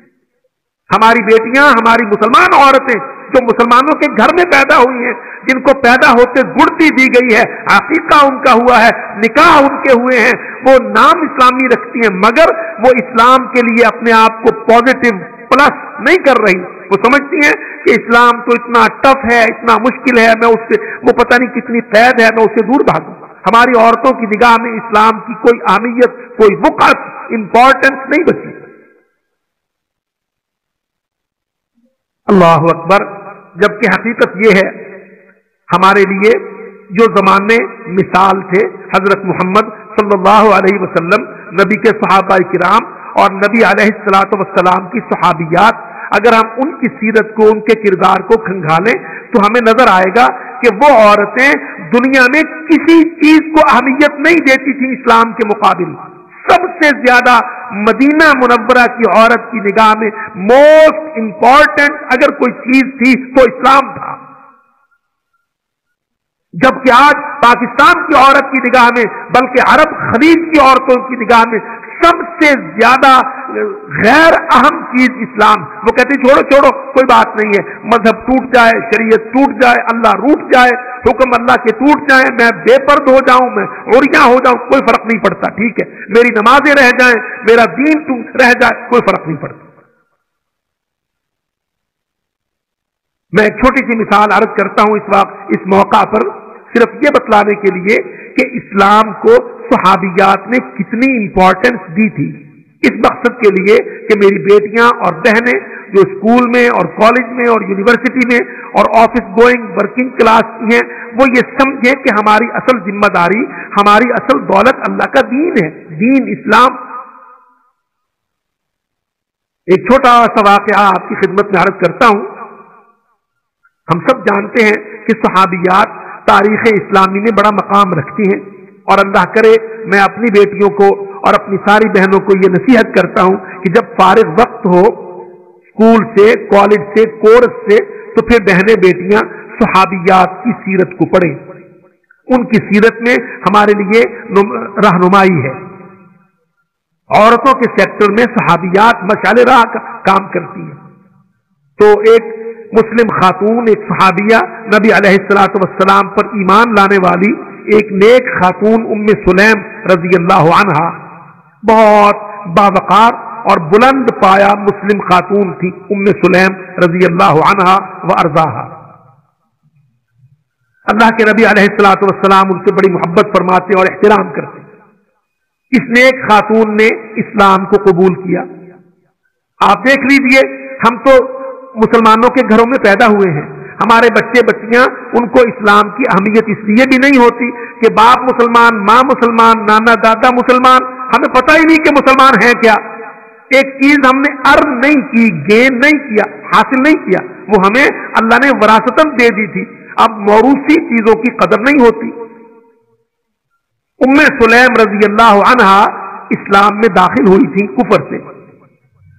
हमारी बेटियां, हमारी मुसलमान औरतें जो मुसलमानों के घर में पैदा हुई हैं, जिनको पैदा होते गुड़ती दी गई है, अकीका उनका हुआ है, निकाह उनके हुए हैं, वो नाम इस्लामी रखती हैं, मगर वो इस्लाम के लिए अपने आप को पॉजिटिव प्लस नहीं कर रही। वो समझती हैं कि इस्लाम तो इतना टफ है, इतना मुश्किल है, मैं उससे, वो पता नहीं कितनी कैद है, मैं उससे दूर भागूं। हमारी औरतों की निगाह में इस्लाम की कोई अहमियत, कोई वक़्त, इंपॉर्टेंस नहीं बची। अल्लाहु अकबर। जबकि हकीकत यह है, हमारे लिए जो जमाने मिसाल थे, हजरत मोहम्मद सल्लल्लाहु अलैहि वसल्लम, नबी के सहाबा किराम और नबी अलैहिस्सलातु वस्सलाम की सहाबियात, अगर हम उनकी सीरत को, उनके किरदार को खंगालें तो हमें नजर आएगा कि वो औरतें दुनिया में किसी चीज को अहमियत नहीं देती थी इस्लाम के मुकाबिल। सबसे ज्यादा मदीना मुनव्वरा की औरत की निगाह में मोस्ट इंपॉर्टेंट अगर कोई चीज थी तो इस्लाम था। जबकि आज पाकिस्तान की औरत की निगाह में, बल्कि अरब खलीज की औरतों की निगाह में सबसे ज्यादा गैर अहम चीज इस्लाम। वो कहती छोड़ो छोड़ो, कोई बात नहीं है, मजहब टूट जाए, शरीयत टूट जाए, अल्लाह रूठ जाए, हुक्म अल्लाह के टूट जाए, मैं बेपर्द हो जाऊं, मैं उड़िया हो जाऊं, कोई फर्क नहीं पड़ता, ठीक है, मेरी नमाजें रह जाएं, मेरा दीन रह जाए, कोई फर्क नहीं पड़ता। मैं एक छोटी सी मिसाल अर्ज करता हूं इस वक्त, इस मौका पर, सिर्फ ये बतलाने के लिए कि इस्लाम को सहाबियात ने कितनी इंपॉर्टेंस दी थी, इस मकसद के लिए कि मेरी बेटियां और बहनें जो स्कूल में और कॉलेज में और यूनिवर्सिटी में और ऑफिस गोइंग वर्किंग क्लास की हैं, वो ये समझे कि हमारी असल जिम्मेदारी, हमारी असल दौलत अल्लाह का दीन है, दीन इस्लाम। एक छोटा सा वाक़या आपकी खिदमत में अर्ज करता हूं। हम सब जानते हैं कि सहाबियात तारीख इस्लामी में बड़ा मकाम रखती हैं, और अल्लाह करे मैं अपनी बेटियों को और अपनी सारी बहनों को ये नसीहत करता हूं कि जब फारिग वक्त हो स्कूल से, कॉलेज से, कोर्स से, तो फिर बहनें बेटियां सहाबियात की सीरत को पढ़ें। उनकी सीरत में हमारे लिए रहनुमाई है। औरतों के सेक्टर में सहाबियात मशाले राह का काम करती हैं। तो एक मुस्लिम खातून, एक सहाबिया, नबी अलैहिस्सलातु वस्सलाम पर ईमान लाने वाली एक नेक खातून उम्मे सुलैम रजी अल्लाह अन्हा, बहुत बावकार और बुलंद पाया मुस्लिम खातून थी उम्मे सुलैम रजी अल्लाह अन्हा व अर्ज़ाहा। अल्लाह के नबी अलैहिस्सलातु वस्सलाम उनसे बड़ी मोहब्बत फरमाते और एहतराम करते। इस नेक खातून ने इस्लाम को कबूल किया। आप देख लीजिए, हम तो मुसलमानों के घरों में पैदा हुए हैं, हमारे बच्चे बच्चियां, उनको इस्लाम की अहमियत इसलिए भी नहीं होती कि बाप मुसलमान, माँ मुसलमान, नाना दादा मुसलमान, हमें पता ही नहीं कि मुसलमान है क्या। एक चीज हमने अर्न नहीं की, गेन नहीं किया, हासिल नहीं किया, वो हमें अल्लाह ने वरासतन दे दी थी। अब मौरूसी चीजों की कदर नहीं होती। उम्मे सुलैम रजी अल्लाह अन्हा इस्लाम में दाखिल हुई थी कुफर से।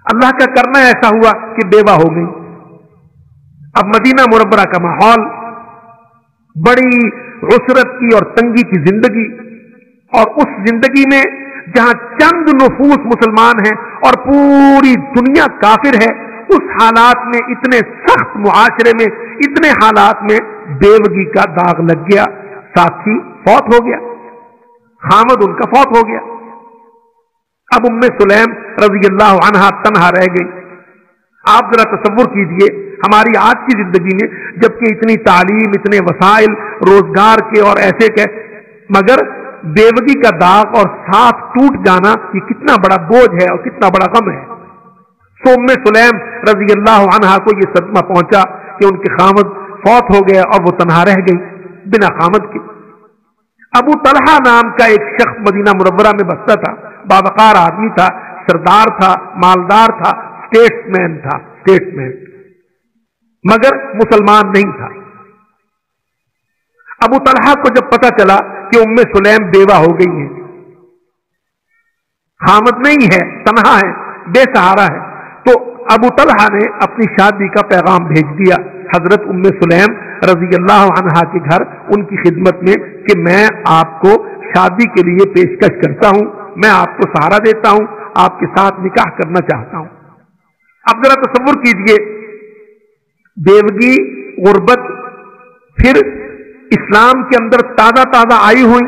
अल्लाह का करना ऐसा हुआ कि बेवा हो गई। अब मदीना मुनव्वरा का माहौल बड़ी उसरत की और तंगी की जिंदगी, और उस जिंदगी में जहां चंद नफूस मुसलमान हैं और पूरी दुनिया काफिर है, उस हालात में, इतने सख्त मुआशरे में, इतने हालात में बेवगी का दाग लग गया। साथी फौत हो गया, खामद उनका फौत हो गया। अब उम्मे सुलैम रज़ी अल्लाह अन्हा तन्हा रह गई। आप जरा तसव्वुर कीजिए हमारी आज की जिंदगी में, जबकि इतनी तालीम, इतने वसाइल रोजगार के और ऐसे के, मगर बेवगी का दाग और साथ टूट जाना ये कितना बड़ा बोझ है और कितना बड़ा गम है। तो उम्मे सुलैम रज़ी अल्लाह अन्हा को ये सदमा पहुंचा कि उनके खामद फौत हो गया और वो तन्हा रह गई बिना खामद के। अबू तलहा नाम का एक शख्स मदीना मुनव्वरा में बसता था, बावकार आदमी था, सरदार था, मालदार था, स्टेट्समैन था, स्टेट्समैन, मगर मुसलमान नहीं था। अबू तलहा को जब पता चला कि उम्मे सुलैम बेवा हो गई है, खामद नहीं है, तन्हा है, बेसहारा है, तो अबू तलहा ने अपनी शादी का पैगाम भेज दिया हजरत उम्मे सुलैम रज़ी अल्लाह अन्हा के घर, उनकी खिदमत में, कि मैं आपको शादी के लिए पेशकश करता हूं, मैं आपको सहारा देता हूं, आपके साथ निकाह करना चाहता हूं। अब जरा तसव्वुर कीजिए, बेवगी, गुर्बत, फिर इस्लाम के अंदर ताजा ताजा आई हुई,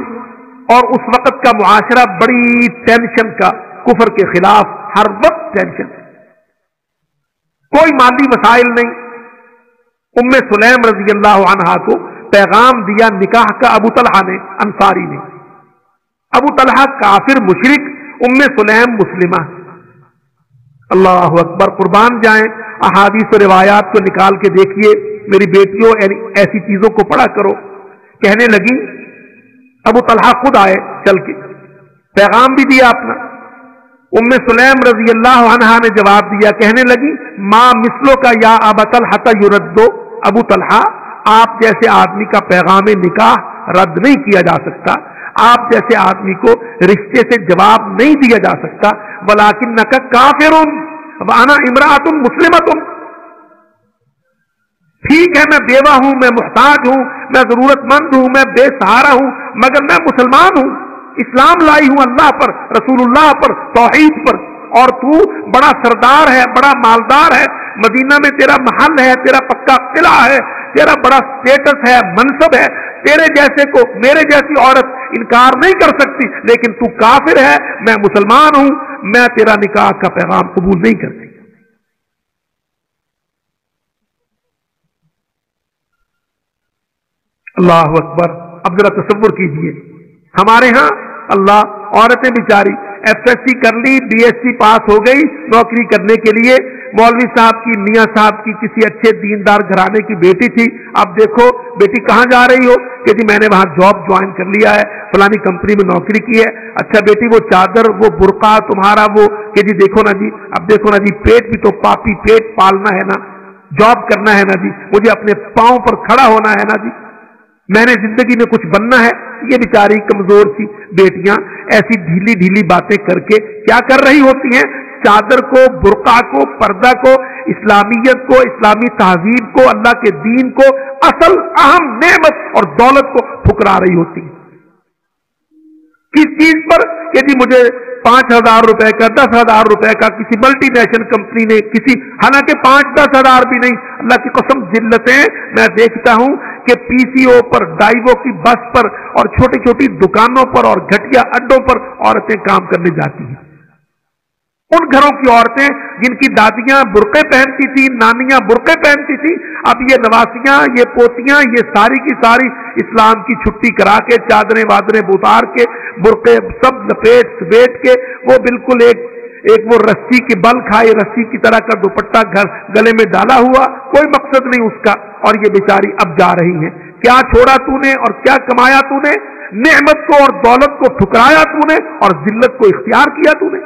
और उस वक्त का मुआशरा बड़ी टेंशन का, कुफर के खिलाफ हर वक्त टेंशन, कोई माली वसाइल नहीं। उम्मे सुलैम रज़ी अल्लाह अन्हा को पैगाम दिया निकाह का अबू तलहा ने, अंसारी ने। अबू तलहा काफिर मुशरिक, उम्मे सुलैम मुस्लिमा। अल्लाह अकबर, कुर्बान जाएं, अहादीस और रिवायात को निकाल के देखिए मेरी बेटियों, ऐसी चीजों को पढ़ा करो। कहने लगी, अबू तलहा खुद आए चल के, पैगाम भी दिया अपना। उम्मे सुलैम रज़ी अल्लाह अन्हा ने जवाब दिया, कहने लगी, माँ मिसलो का या अबा तलहा युरद्दो, अबू तलहा आप जैसे आदमी का पैगाम निकाह रद्द नहीं किया जा सकता, आप जैसे आदमी को रिश्ते से जवाब नहीं दिया जा सकता। वलाकिन्नका काफिरुन व अना इमराअतुन मुस्लिमतुन, ठीक है मैं बेवा हूं, मैं मुहताज हूं, मैं जरूरतमंद हूं, मैं बेसहारा हूं, मगर मैं मुसलमान हूं, इस्लाम लाई हूं अल्लाह पर, रसूलुल्लाह पर, तौहीद पर, और तू बड़ा सरदार है, बड़ा मालदार है, मदीना में तेरा महल है, तेरा पक्का किला है, तेरा बड़ा स्टेटस है, मनसब है, तेरे जैसे को मेरे जैसी औरत इनकार नहीं कर सकती, लेकिन तू काफिर है, मैं मुसलमान हूं, मैं तेरा निकाह का पैगाम कबूल नहीं करती। अल्लाह अकबर। अब जरा तसव्वुर कीजिए, हमारे यहां अल्लाह, औरतें बेचारी एफएससी कर ली, बीएससी पास हो गई, नौकरी करने के लिए, मौलवी साहब की, मियां साहब की, किसी अच्छे दीनदार घराने की बेटी थी। अब देखो बेटी कहां जा रही हो, कि जी मैंने वहां जॉब ज्वाइन कर लिया है, फलानी कंपनी में नौकरी की है। अच्छा बेटी वो चादर, वो बुर्का तुम्हारा, वो कि जी देखो ना जी, अब देखो ना जी, पेट भी तो पापी, पेट पालना है ना, जॉब करना है ना जी, मुझे अपने पांव पर खड़ा होना है ना जी, मैंने जिंदगी में कुछ बनना है। ये बेचारी कमजोर सी बेटियां ऐसी ढीली ढीली बातें करके क्या कर रही होती हैं, चादर को, बुर्का को, पर्दा को, इस्लामियत को, इस्लामी तहजीब को, अल्लाह के दीन को, असल अहम नेमत और दौलत को ठुकरा रही होती है। किस चीज पर, कि जी मुझे 5,000 रुपए का, 10,000 रुपए का किसी मल्टीनेशनल कंपनी ने, किसी, हालांकि 5-10 हजार भी नहीं, अल्लाह की कसम जिल्लतें मैं देखता हूं कि पीसीओ पर, डाइवो की बस पर और छोटी छोटी दुकानों पर और घटिया अड्डों पर औरतें काम करने जाती हैं। उन घरों की औरतें जिनकी दादियां बुर्के पहनती थी, नानियां बुर्के पहनती थी, अब ये नवासियां, ये पोतियां, ये सारी की सारी इस्लाम की छुट्टी करा के, चादरें वादरें उतार के, बुर्के सब लपेट सपेट के, वो बिल्कुल एक वो रस्सी के बल खाए रस्सी की तरह का दुपट्टा गले में डाला हुआ, कोई मकसद नहीं उसका, और ये बेचारी अब जा रही है। क्या छोड़ा तूने और क्या कमाया तूने? नेमत को और दौलत को ठुकराया तूने और जिल्लत को इख्तियार किया तूने।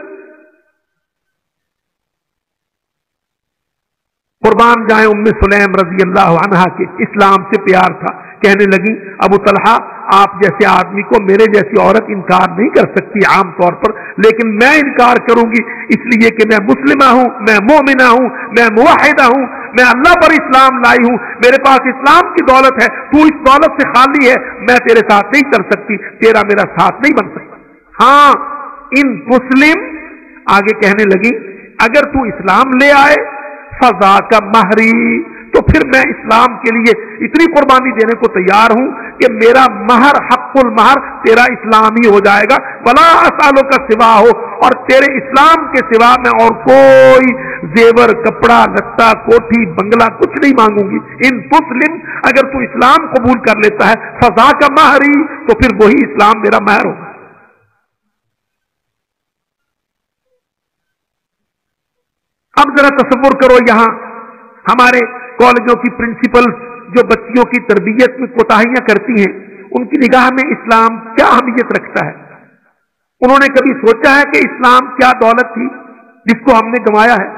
कुर्बान जाए उम्मे सुलैम रज़ी अल्लाह अन्हा के इस्लाम से प्यार था। कहने लगी, अबू तलहा आप जैसे आदमी को मेरे जैसी औरत इनकार नहीं कर सकती आम तौर पर, लेकिन मैं इनकार करूंगी इसलिए कि मैं मुस्लिमा हूं, मैं मोमिना हूं, मैं मुवाहिदा हूं, मैं अल्लाह पर इस्लाम लाई हूं, मेरे पास इस्लाम की दौलत है, तू इस दौलत से खाली है, मैं तेरे साथ नहीं चल सकती, तेरा मेरा साथ नहीं बन सकता। हाँ, इन मुस्लिम आगे कहने लगी, अगर तू इस्लाम ले आए फजा का महरी, तो फिर मैं इस्लाम के लिए इतनी कुर्बानी देने को तैयार हूं कि मेरा महर हक्कुल महर तेरा इस्लाम ही हो जाएगा, वला सालों का सिवा हो, और तेरे इस्लाम के सिवा मैं और कोई जेवर कपड़ा लत्ता कोठी बंगला कुछ नहीं मांगूंगी। इन मुस्लिम, अगर तू इस्लाम कबूल कर लेता है फजा का महरी, तो फिर वही इस्लाम मेरा महर होगा। अब जरा तसव्वुर करो, यहां हमारे कॉलेजों की प्रिंसिपल जो बच्चियों की तरबियत में कोताहियां करती हैं, उनकी निगाह में इस्लाम क्या अहमियत रखता है? उन्होंने कभी सोचा है कि इस्लाम क्या दौलत थी जिसको हमने गंवाया है?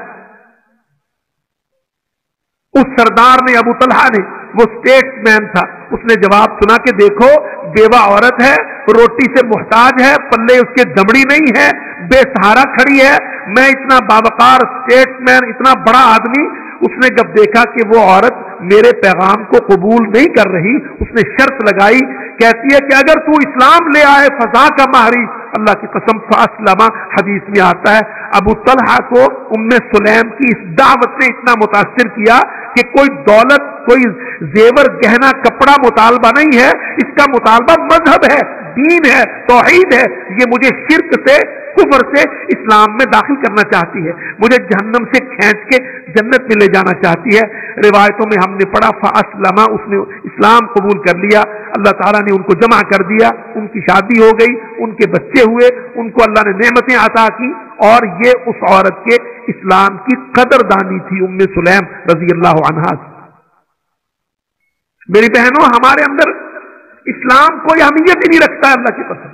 उस सरदार ने, अबू तलहा ने, वो स्टेट्समैन था, उसने जवाब सुना कि देखो, बेवा औरत है, रोटी से मुहताज है, पल्ले उसके दमड़ी नहीं है, बेसहारा खड़ी है, मैं इतना बावकार स्टेट्समैन, इतना बड़ा आदमी। उसने जब देखा कि वो औरत मेरे पैगाम को कबूल नहीं कर रही, उसने शर्त लगाई, कहती है कि अगर तू इस्लाम ले आए फजा का महरी, अल्लाह की कसम फासलामा, हदीस में आता है, अबू तलहा को उम्मे सुलैम की इस दावत ने इतना मुतासिर किया कि कोई दौलत, कोई जेवर गहना कपड़ा मुतालबा नहीं है, इसका मुतालबा मजहब है, दीन है, तौहीद है। ये मुझे शिर्क से, कुफर से इस्लाम में दाखिल करना चाहती है, मुझे जहन्नम से खींच के जन्नत में ले जाना चाहती है। रिवायतों में हमने पढ़ा फासलमा, उसने इस्लाम कबूल कर लिया, अल्लाह ताला ने उनको जमा कर दिया, उनकी शादी हो गई, उनके बच्चे हुए, उनको अल्लाह ने नेमतें अता की, और ये उस औरत के इस्लाम की कदरदानी थी, उम्मे सुलैम रजी अल्लाह अन्हा। मेरी बहनों, हमारे अंदर इस्लाम कोई अहमियत ही नहीं रखता है, अल्लाह की कसम,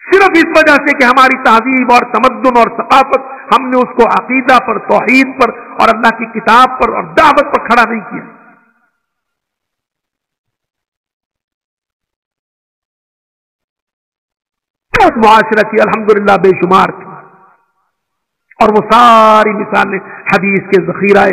सिर्फ इस वजह से कि हमारी तहजीब और तमद्दुन और सकाफत, हमने उसको अकीदा पर, तौहीद पर और अल्लाह की किताब पर और दावत पर खड़ा नहीं किया। उस मुआशरा की अल्हम्दुलिल्लाह बेशुमार थी, और वो सारी मिसालें हदीस के ज़ख़ीरा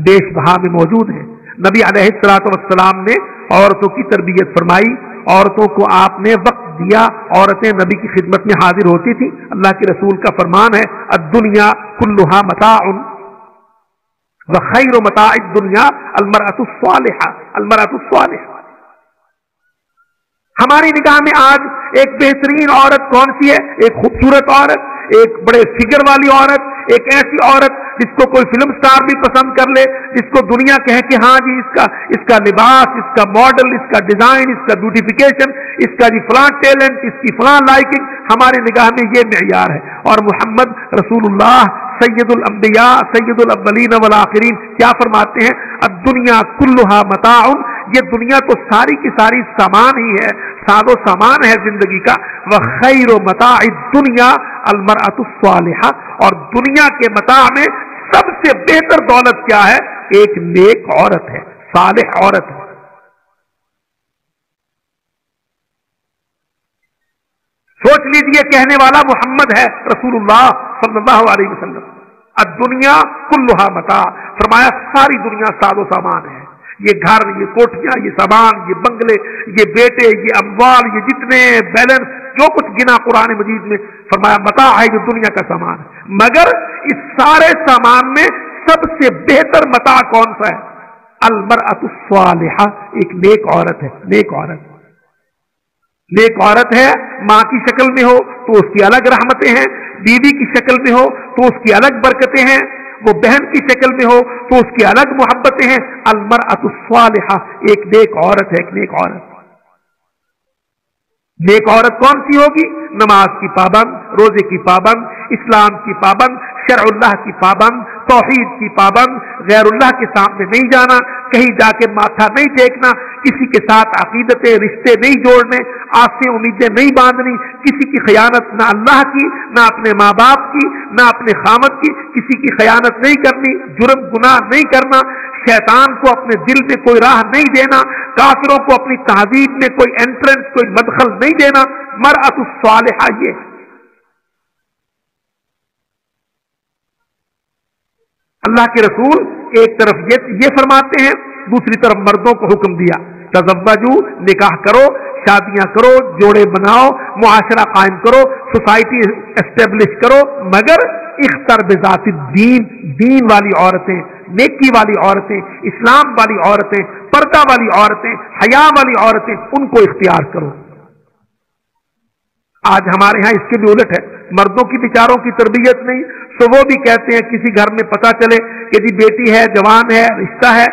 देश बहा में मौजूद हैं। नबी अलैहिस्सलातु वस्सलाम ने औरतों की तरबियत फरमाई, औरतों को आपने वक्त दिया, औरतें नबी की खिदमत में हाजिर होती थी। अल्लाह के रसूल का फरमान है, अद्दुनिया कुल्लुहा मताउन व खैरु मताइद दुनिया अलमरअतु स्वालिहा, अलमरअतु स्वालिहा। हमारी निगाह में आज एक बेहतरीन औरत कौन सी है? एक खूबसूरत औरत, एक बड़े फिगर वाली औरत, एक ऐसी औरत जिसको कोई फिल्म स्टार भी पसंद कर ले, जिसको दुनिया कहे कि हाँ जी, इसका लिबास, इसका मॉडल, इसका डिजाइन, इसका ब्यूटिफिकेशन, इसका जी फलां टैलेंट, इसकी फलां लाइकिंग, हमारी निगाह में ये मेयार है। और मोहम्मद रसूलुल्लाह सैयदुल अंबिया सैयदुल अव्वलीन वल आखिरीन क्या फरमाते हैं? अद्दुनिया कुल्लुहा मताउन, ये दुनिया तो सारी की सारी सामान ही है, सादो सामान है जिंदगी का। व खैरु मताइद दुनिया अलमरअतु स्वालिहा, और दुनिया के मता में सबसे बेहतर दौलत क्या है? एक नेक औरत है, सालिह औरत है। सोच लीजिए, कहने वाला मोहम्मद है रसूलुल्लाह सल्लल्लाहु अलैहि वसल्लम। अद्दुनिया कुल्लुहा मता, फरमाया सारी दुनिया सादो सामान है, ये घर, ये कोठियां, ये सामान, ये बंगले, ये बेटे, ये अम्वाल, ये जितने बैलेंस, जो कुछ गिना कुरान मजीद में, फरमाया मता है जो दुनिया का सामान। मगर इस सारे सामान में सबसे बेहतर मता कौन सा है? अलमरअतु स्वालिहा, एक नेक औरत है। नेक औरत, नेक औरत है, मां की शक्ल में हो तो उसकी अलग रहमतें हैं, बीवी की शक्ल में हो तो उसकी अलग बरकतें हैं, वो बहन की शक्ल में हो तो उसकी अलग मोहब्बतें हैं। अलमरअतु स्वालिहा, एक नेक औरत है, एक नेक औरत। नेक औरत कौन सी होगी? नमाज की पाबंद, रोजे की पाबंद, इस्लाम की पाबंद, शरउल्लाह की पाबंद, तौहीद की पाबंद, गैरुल्लाह के सामने नहीं जाना, कहीं जाके माथा नहीं टेकना, किसी के साथ अकीदतें, रिश्ते नहीं जोड़ने, आसें उम्मीदें नहीं बांधनी, किसी की खयानत ना अल्लाह की, ना अपने माँ बाप की, ना अपने खामद की, किसी की खयानत नहीं करनी, जुर्म गुनाह नहीं करना, शैतान को अपने दिल में कोई राह नहीं देना, काफिरों को अपनी तहजीब में कोई एंट्रेंस, कोई मदखल नहीं देना। मरअतु स्वालिहा, ये अल्लाह के रसूल ایک طرف یہ فرماتے ہیں، دوسری طرف مردوں کو حکم دیا تزوجو، نکاح کرو، شادیاں کرو، جوڑے بناؤ، معاشرہ قائم کرو، سوسائٹی اسٹیبلش کرو، مگر اختر بذات الدین، دین والی عورتیں، نیکی والی عورتیں، اسلام والی عورتیں، پردہ والی عورتیں، حیا والی عورتیں، ان کو اختیار کرو۔ آج ہمارے ہاں اس کے بھی الٹ ہے، مردوں کی بیچاروں کی تربیت نہیں، تو وہ بھی کہتے ہیں کسی گھر میں پتہ چلے کہ جی بیٹی ہے، جوان ہے، رشتہ ہے،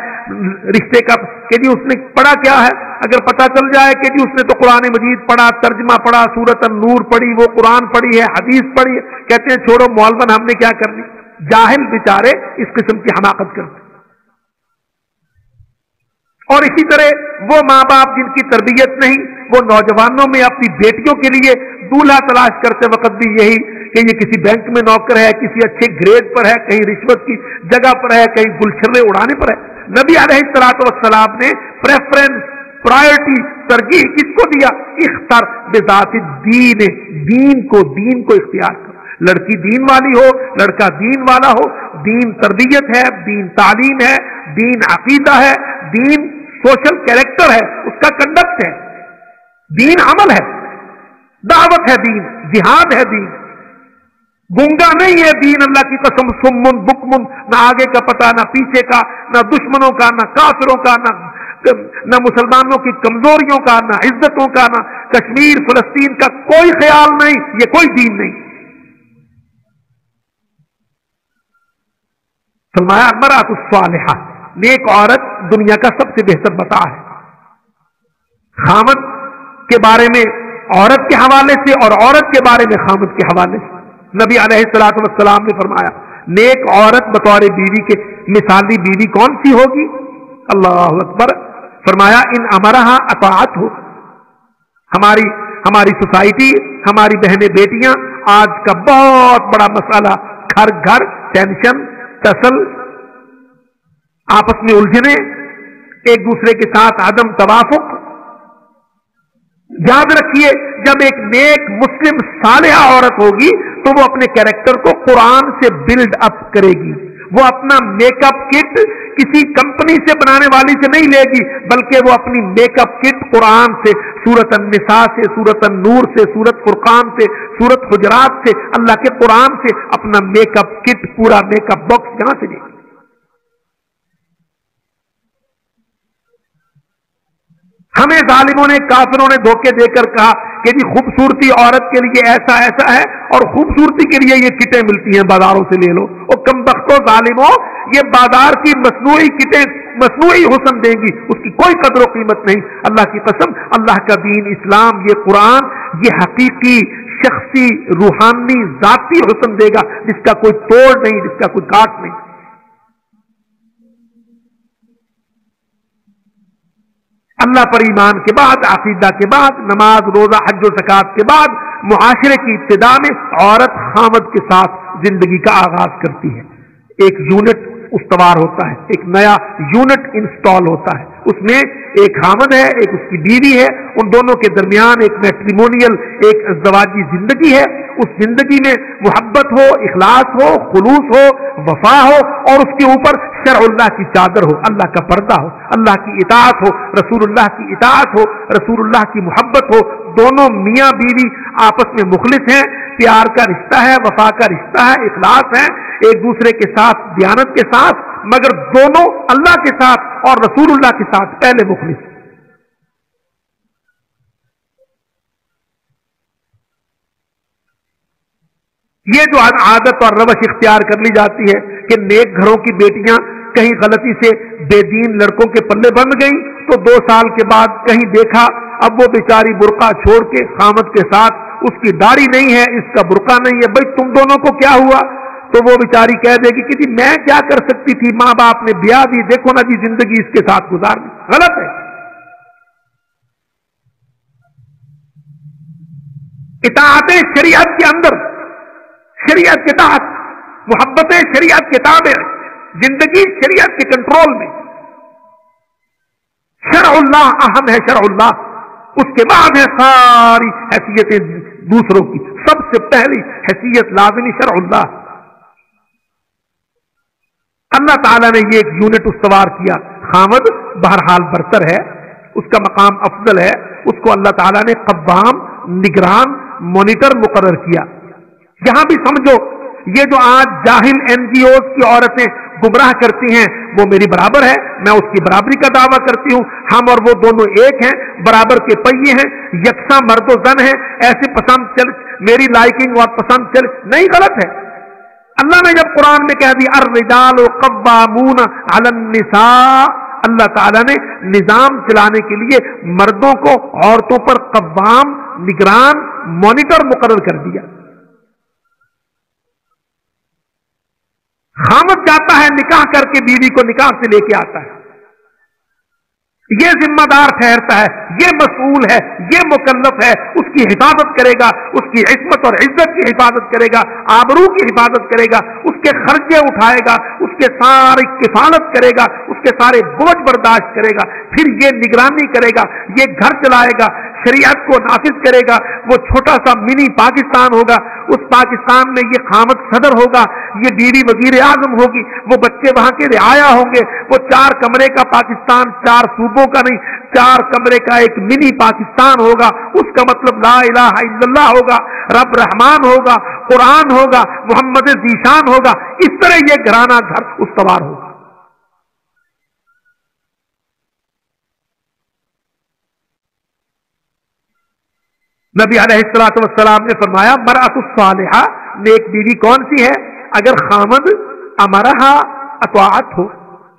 رشتے کا کہ جی اس نے پڑھا کیا ہے، اگر پتہ چل جائے کہ جی اس نے تو قرآن مجید پڑھا، ترجمہ پڑھا، سورۃ النور پڑھی، وہ قرآن پڑھی ہے، حدیث پڑھی ہے، کہتے ہیں چھوڑو معلوم ہم نے کیا کرنی۔ جاہل بیچارے اس قسم کی حماقت کرتے۔ اور اسی طرح وہ ماں باپ جن کی تربیت نہیں، وہ نوجوانوں میں اپنی بیٹیوں کے لیے دولہا تلاش کرتے وقت بھی یہی کہ یہ کسی بینک میں نوکر ہے، کسی اچھے گریڈ پر ہے، کہیں رشوت کی جگہ پر ہے، کہیں گلچھرے اڑانے پر ہے۔ نبی علیہ الصلوۃ والسلام نے پریفرنس، پرائرٹی، ترجیح کس کو دیا؟ اختر بذات الدین، دین کو اختیار کرو۔ لڑکی دین والی ہو، لڑکا دین والا ہو، دین تربیت ہے، دین تعلیم ہے، دین عقیدہ ہے، دین سوشل کیریکٹر ہے، اس کا کنڈکٹ ہے، دین عمل ہے، دعوت ہے، دین جہاد ہے، دین گنگا نہیں ہے دین، اللہ کی قسم، سمن بکمن، نہ آگے کا پتہ، نہ پیچھے کا، نہ دشمنوں کا، نہ کافروں کا، نہ مسلمانوں کی کمزوریوں کا، نہ عزتوں کا، نہ کشمیر فلسطین کا کوئی خیال نہیں، یہ کوئی دین نہیں۔ فرمایا المرأۃ الصالحہ، نیک عورت دنیا کا سب سے بہتر متاع ہے۔ خامد کے بارے میں عورت کے حوالے سے اور عورت کے بارے میں خامد کے حوالے سے نبی علیہ الصلوۃ والسلام نے فرمایا نیک عورت بطور بیوی کے مثالی بیوی کون سی ہوگی؟ اللہ اکبر۔ فرمایا ان امرہا اطاعت ہو۔ ہماری سوسائٹی، ہماری بہنیں بیٹیاں، آج کا بہت بڑا مسئلہ، گھر گھر ٹینشن، تسل، آپس میں الجھنے، ایک دوسرے کے ساتھ عدم توافق۔ یاد رکھیے جب ایک نیک مسلم صالحہ عورت ہوگی تو وہ اپنے کیریکٹر کو قرآن سے بلڈ اپ کرے گی، وہ اپنا میک اپ کٹ کسی کمپنی سے بنانے والی سے نہیں لے گی، بلکہ وہ اپنی میک اپ کٹ قرآن سے، سورۃ النساء سے، سورۃ النور سے، سورۃ فرقان سے، سورۃ حجرات سے، اللہ کے قرآن سے اپنا میک اپ کٹ، پورا میک اپ باکس یہاں سے لے گی۔ ہمیں ظالموں نے، کافروں نے دھوکے دے کر کہا کہ جی خوبصورتی عورت کے لیے ایسا ہے، اور خوبصورتی کے لیے یہ کٹیں ملتی ہیں بازاروں سے لے لو۔ اور کم بختوں ظالموں، یہ بازار کی مصنوعی کٹیں مصنوعی حسن دیں گی، اس کی کوئی قدر و قیمت نہیں۔ اللہ کی قسم، اللہ کا دین اسلام، یہ قرآن، یہ حقیقی، شخصی، روحانی، ذاتی حسن دے گا جس کا کوئی توڑ نہیں، جس کا کوئی کاٹ نہیں۔ اللہ پر ایمان کے بعد، عقیدہ کے بعد، نماز، روزہ، حج و زکات کے بعد، معاشرے کی ابتدا میں عورت خامد کے ساتھ زندگی کا آغاز کرتی ہے۔ ایک یونٹ استوار ہوتا ہے، ایک نیا یونٹ انسٹال ہوتا ہے، اس میں ایک خامد ہے، ایک اس کی بیوی ہے، ان دونوں کے درمیان ایک میٹریمونیل، ایک ازدواجی زندگی ہے۔ اس زندگی میں محبت ہو، اخلاص ہو، خلوص ہو، وفا ہو، اور اس کے اوپر شرع اللہ کی چادر ہو، اللہ کا پردہ ہو، اللہ کی اطاعت ہو، رسول اللہ کی اطاعت ہو، رسول اللہ کی محبت ہو۔ دونوں میاں بیوی آپس میں مخلص ہیں، پیار کا رشتہ ہے، وفا کا رشتہ ہے، اخلاص ہے، ایک دوسرے کے ساتھ دیانت کے ساتھ، مگر دونوں اللہ کے ساتھ اور رسول اللہ کے ساتھ پہلے مخلص۔ یہ جو عادت اور روش اختیار کر لی جاتی ہے کہ نیک گھروں کی بیٹیاں کہیں غلطی سے بے دین لڑکوں کے پلے بند گئیں تو 2 سال کے بعد کہیں دیکھا، اب وہ بیچاری برقع چھوڑ کے خامد کے ساتھ، اس کی داڑھی نہیں ہے، اس کا برقع نہیں ہے، بھائی تم دونوں کو کیا ہوا؟ تو وہ بیچاری کہہ دے گی کہ جی میں کیا کر سکتی تھی، ماں باپ نے بیاہ دی، دیکھو نا جی زندگی اس کے ساتھ گزارنی۔ غلط ہے۔ اطاعت شریعت کے اندر، شریعت کے تحت، محبت شریعت کے تابع، زندگی شریعت کے کنٹرول میں۔ شرع اللہ اہم ہے، شرع اللہ، اس کے بعد ہے ساری حیثیتیں دوسروں کی، سب سے پہلی حیثیت لازمی شرع اللہ۔ اللہ ताला ने ये एक यूनिट उस्तवार किया। खामद बहरहाल बरतर है, उसका मकाम अफजल है, उसको अल्लाह ताला ने कव्वाम, निगरान, मॉनिटर मुकर्रर किया। यहां भी समझो, ये जो आज जाहिल एनजीओ की औरतें गुमराह करती हैं वो मेरी बराबर है, मैं उसकी बराबरी का दावा करती हूं, हम और वो दोनों एक हैं, बराबर के पहिए हैं, यकसा मर्द व जन है, ऐसे पसंद चल, मेरी लाइकिंग और पसंद चल, नहीं, गलत है। अल्लाह ने जब कुरान में कह दिया अर्रिजाल कव्वामून अलन निसा, अल्लाह ताला ने निजाम चलाने के लिए मर्दों को औरतों पर कव्वाम, निगरान, मॉनिटर मुकर्रर कर दिया। खामद जाता है निकाह करके बीवी को निकाह से लेके आता है, ये जिम्मेदार ठहरता है, ये मसूल है, ये मुकल्लफ है, उसकी हिफाजत करेगा, उसकी इस्मत और इज्जत की हिफाजत करेगा, आबरू की हिफाजत करेगा, उसके खर्चे उठाएगा, उसके सारी किफालत करेगा, उसके सारे बोझ बर्दाश्त करेगा, फिर ये निगरानी करेगा, ये घर चलाएगा, शरीयत को नाफिज करेगा। वो छोटा सा मिनी पाकिस्तान होगा, उस पाकिस्तान में ये खामद सदर होगा, ये बीवी वजीर आजम होगी, वो बच्चे वहां के रियाया होंगे, वो 4 कमरे का पाकिस्तान 4 सूबों का नहीं, 4 कमरे का एक मिनी पाकिस्तान होगा। उसका मतलब ला इलाहा इल्लल्लाह होगा, रब रहमान होगा, कुरान होगा, मोहम्मद जीशान होगा। इस तरह ये घराना घर उस्तवार होगा। नबी अलैहिस्सलातु वस्सलाम ने फरमाया मरअतुस सालिहा, नेक बीवी कौन सी है? अगर खामद अमरहा अतवाअत हो,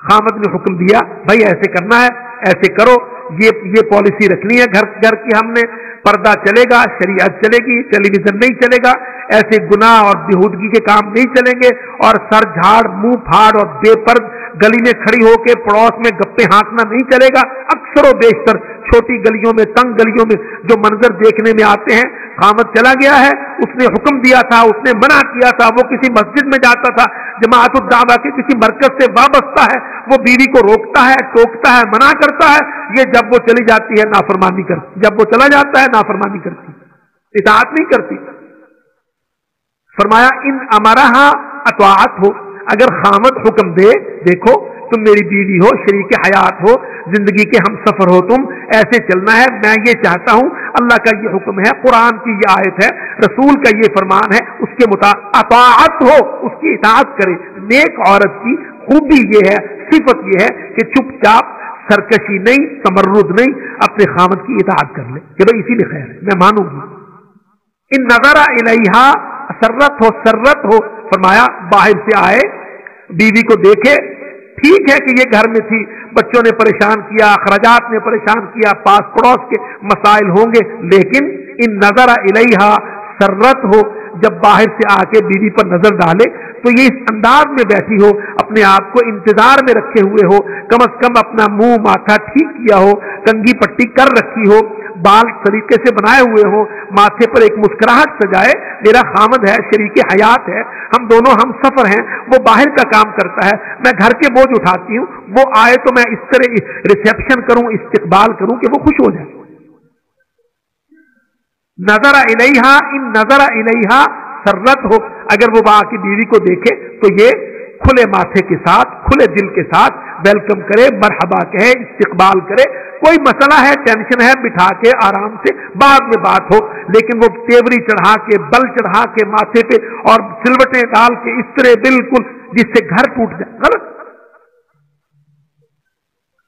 खामद ने हुक्म दिया भाई ऐसे करना है, ऐसे करो, ये पॉलिसी रखनी है घर की, हमने पर्दा चलेगा, शरीयत चलेगी, टेलीविजन नहीं चलेगा, ऐसे गुनाह और बेहूदगी के काम नहीं चलेंगे, और सर झाड़, मुंह फाड़ और बेपर्द गली में खड़ी होके पड़ोस में गप्पे हाँकना नहीं चलेगा। अक्सर बेशतर छोटी गलियों में, तंग गलियों में जो मंजर देखने में आते हैं, खामद चला गया है, उसने हुक्म दिया था, उसने मना किया था, वो किसी मस्जिद में जाता था, जमाअतुद दावा के किसी मरकज से वाबस्ता है, वो बीवी को रोकता है, टोकता है, मना करता है, ये जब वो चली जाती है नाफरमानी करती, जब वो चला जाता है नाफरमानी करती, इताअत नहीं करती। फरमाया इन अमरहा अतवाअत हो, अगर खामद हुक्म दे, देखो तुम मेरी बीवी हो, शरीक हयात हो, जिंदगी के हम सफर हो, तुम ऐसे चलना है, मैं ये चाहता हूं, अल्लाह का ये हुक्म है, कुरान की ये आयत है, रसूल का ये फरमान है, उसके मुताबिक अताअत हो, उसकी इताअत करे। नेक औरत की खूबी ये है, सिफत ये है कि चुपचाप, सरकशी नहीं, तमर्रुद नहीं, अपने खामद की इताअत कर ले कि भाई इसीलिए खैर है, मैं मानूंगी। इन नजरा इलैहा सर्रत हो, फरमाया बाहर से आए, बीवी को देखे, ठीक है कि ये घर में थी, बच्चों ने परेशान किया, अखराजात ने परेशान किया, पास पड़ोस के मसाइल होंगे, लेकिन इन नजरा इलैहा सर्रत हो, जब बाहर से आके बीवी पर नजर डाले तो ये इस अंदाज में बैठी हो, अपने आप को इंतजार में रखे हुए हो, कम से कम अपना मुंह माथा ठीक किया हो, कंघी पट्टी कर रखी हो, बाल तरीके से बनाए हुए हो, माथे पर एक मुस्कुराहट सजाए, मेरा खामद है, शरीके हयात है, हम दोनों हम सफर हैं, वो बाहर का काम करता है, मैं घर के बोझ उठाती हूँ, वो आए तो मैं इस तरह रिसेप्शन करूं, इस्तकबाल करूं कि वो खुश हो जाए। नजरा इलैहा इन नजरा इलैहा सर्रत हो, अगर वो बाकी बीवी को देखे तो ये खुले माथे के साथ, खुले दिल के साथ वेलकम करे, मरहबा कहे, इस्तकबाल करे, कोई मसला है, टेंशन है, बिठा के आराम से बाद में बात हो, लेकिन वो तेवरी चढ़ा के, बल चढ़ा के माथे पे और सिलवटें डाल के इस तरह बिल्कुल जिससे घर टूट जाए, गलत।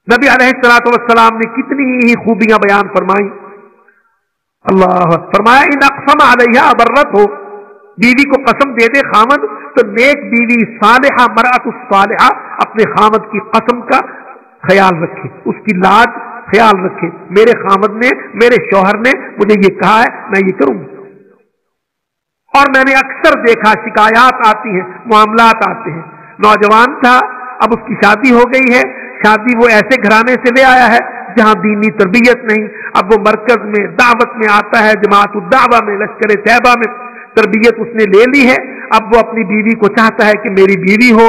नबी अलैहिस्सलातु वस्सलाम ने कितनी ही खूबियां बयान फरमाई। अल्लाह फरमाया इन अक़सम अलैहा बर्रत हो, बीवी को कसम दे दे खामद तो नेक बीवी सालिहा मरअतुस सालिहा अपने खामद की कसम का ख्याल रखे, उसकी लाज ख्याल रखे, मेरे खामद ने, मेरे शौहर ने मुझे ये कहा है, मैं ये करूंगी। और मैंने अक्सर देखा शिकायत आती है, मामलात आते हैं, नौजवान था, अब उसकी शादी हो गई है, शादी वो ऐसे घराने से ले आया है जहां दीनी तरबियत नहीं, अब वो मरकज में दावत में आता है, जमाअतुद दावा में, लश्कर तैयबा में तरबियत उसने ले ली है, अब वो अपनी बीवी को चाहता है कि मेरी बीवी हो,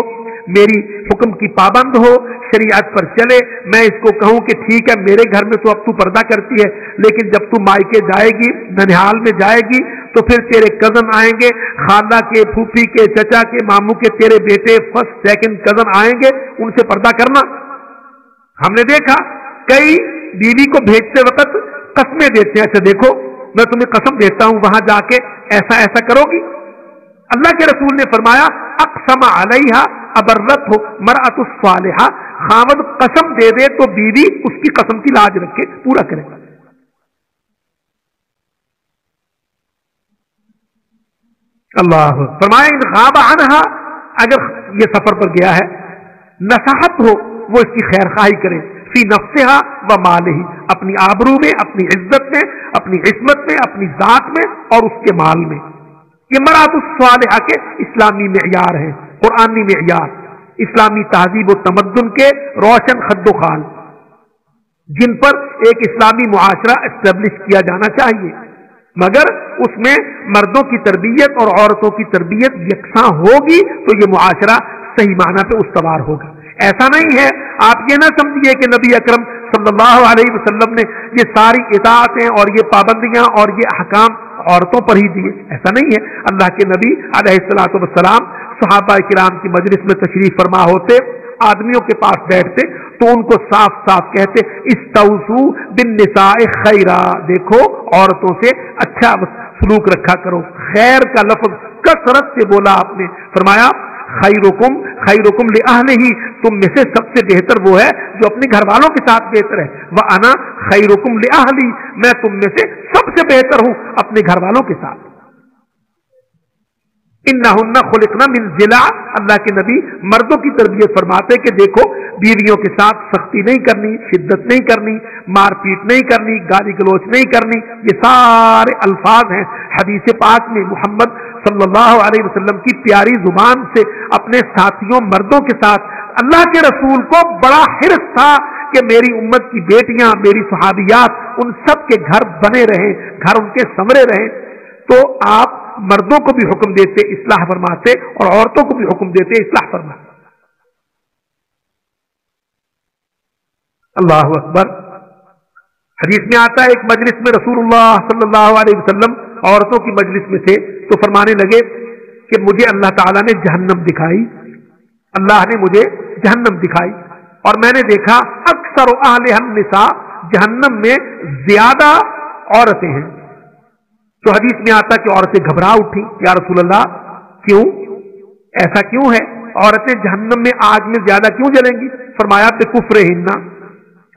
मेरी हुक्म की पाबंद हो, शरीयत पर चले, मैं इसको कहूं कि ठीक है मेरे घर में तो अब तू पर्दा करती है, लेकिन जब तू मायके जाएगी, ननिहाल में जाएगी تو پھر تیرے کزن آئیں گے، خالہ کے، پھوپھی کے، چچا کے، ماموں کے، تیرے بیٹے فرسٹ سیکنڈ کزن آئیں گے، ان سے پردہ کرنا۔ ہم نے دیکھا کئی بیوی کو بھیجتے وقت قسمیں دیتے ہیں، اچھا دیکھو میں تمہیں قسم دیتا ہوں وہاں جا کے ایسا ایسا کرو گی۔ اللہ کے رسول نے فرمایا اقسم علیہا ابرت ہو مرأۃ الصالحہ، خاوند قسم دے دے تو بیوی اس کی قسم کی لاج رکھے، پورا کرے۔ اللہ فرمایا ان غاب عنہا، اگر یہ سفر پر گیا ہے، نصحت ہو وہ اس کی خیر خواہی کرے، فی نفسہا و مالہ، اپنی آبرو میں، اپنی عزت میں، اپنی عصمت میں، اپنی ذات میں اور اس کے مال میں۔ یہ مرأۃ الصالحہ کے اسلامی معیار ہیں، قرآنی معیار، اسلامی تہذیب و تمدن کے روشن خد و خال، جن پر ایک اسلامی معاشرہ اسٹیبلش کیا جانا چاہیے، مگر اس میں مردوں کی تربیت اور عورتوں کی تربیت یکساں ہوگی تو یہ معاشرہ صحیح معنی پہ استوار ہوگا۔ ایسا نہیں ہے، آپ یہ نہ سمجھیے کہ نبی اکرم صلی اللہ علیہ وسلم نے یہ ساری اطاعتیں اور یہ پابندیاں اور یہ احکام عورتوں پر ہی دیے، ایسا نہیں ہے۔ اللہ کے نبی علیہ الصلوۃ والسلام صحابہ کرام کی مجلس میں تشریف فرما ہوتے، آدمیوں کے پاس بیٹھتے تو ان کو صاف صاف کہتے استوصوا بالنساء خیرا، دیکھو عورتوں سے اچھا سلوک رکھا کرو۔ خیر کا لفظ کثرت سے بولا آپ نے، فرمایا خیرکم خیرکم لأہلہ، تم میں سے سب سے بہتر وہ ہے جو اپنے گھر والوں کے ساتھ بہتر ہے، وأنا خیرکم لأہلی، میں تم میں سے سب سے بہتر ہوں اپنے گھر والوں کے ساتھ۔ انہن خلقنا من ضلع، اللہ کے نبی مردوں کی تربیت فرماتے کہ دیکھو بیویوں کے ساتھ سختی نہیں کرنی، شدت نہیں کرنی، مار پیٹ نہیں کرنی، گالی گلوچ نہیں کرنی، یہ سارے الفاظ ہیں حدیث پاک میں محمد صلی اللہ علیہ وسلم کی پیاری زبان سے اپنے ساتھیوں مردوں کے ساتھ۔ اللہ کے رسول کو بڑا حرص تھا کہ میری امت کی بیٹیاں، میری صحابیات، ان سب کے گھر بنے رہیں، گھر ان کے سنورے رہیں، تو آپ مردوں کو بھی حکم دیتے اصلاح فرماتے اور عورتوں کو بھی حکم دیتے اصلاح فرماتے۔ اللہ اکبر۔ حدیث میں آتا ہے ایک مجلس میں رسول اللہ صلی اللہ علیہ وسلم عورتوں کی مجلس میں تھے تو فرمانے لگے کہ مجھے اللہ تعالیٰ نے جہنم دکھائی، اللہ نے مجھے جہنم دکھائی اور میں نے دیکھا اکثر اہلھا النساء، جہنم میں زیادہ عورتیں ہیں۔ تو حدیث میں آتا کہ عورتیں گھبرا اٹھی، یا رسول اللہ کیوں، ایسا کیوں ہے، عورتیں جہنم میں آگ میں زیادہ کیوں جلیں گی؟ فرمایا بکفرہن،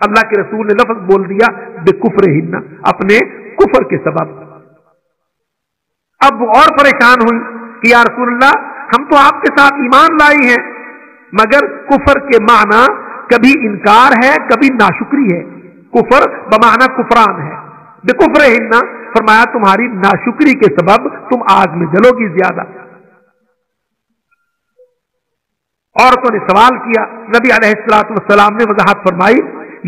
اللہ کے رسول نے لفظ بول دیا بکفرہن، اپنے کفر کے سبب۔ اب وہ اور پریشان ہوئی کہ یا رسول اللہ ہم تو آپ کے ساتھ ایمان لائی ہیں، مگر کفر کے معنی کبھی انکار ہے کبھی ناشکری ہے، کفر بمعنی کفران ہے، بکفرہن، فرمایا تمہاری ناشکری کے سبب تم آگ میں جلو گی زیادہ۔ عورتوں نے سوال کیا، نبی علیہ الصلوۃ والسلام نے وضاحت فرمائی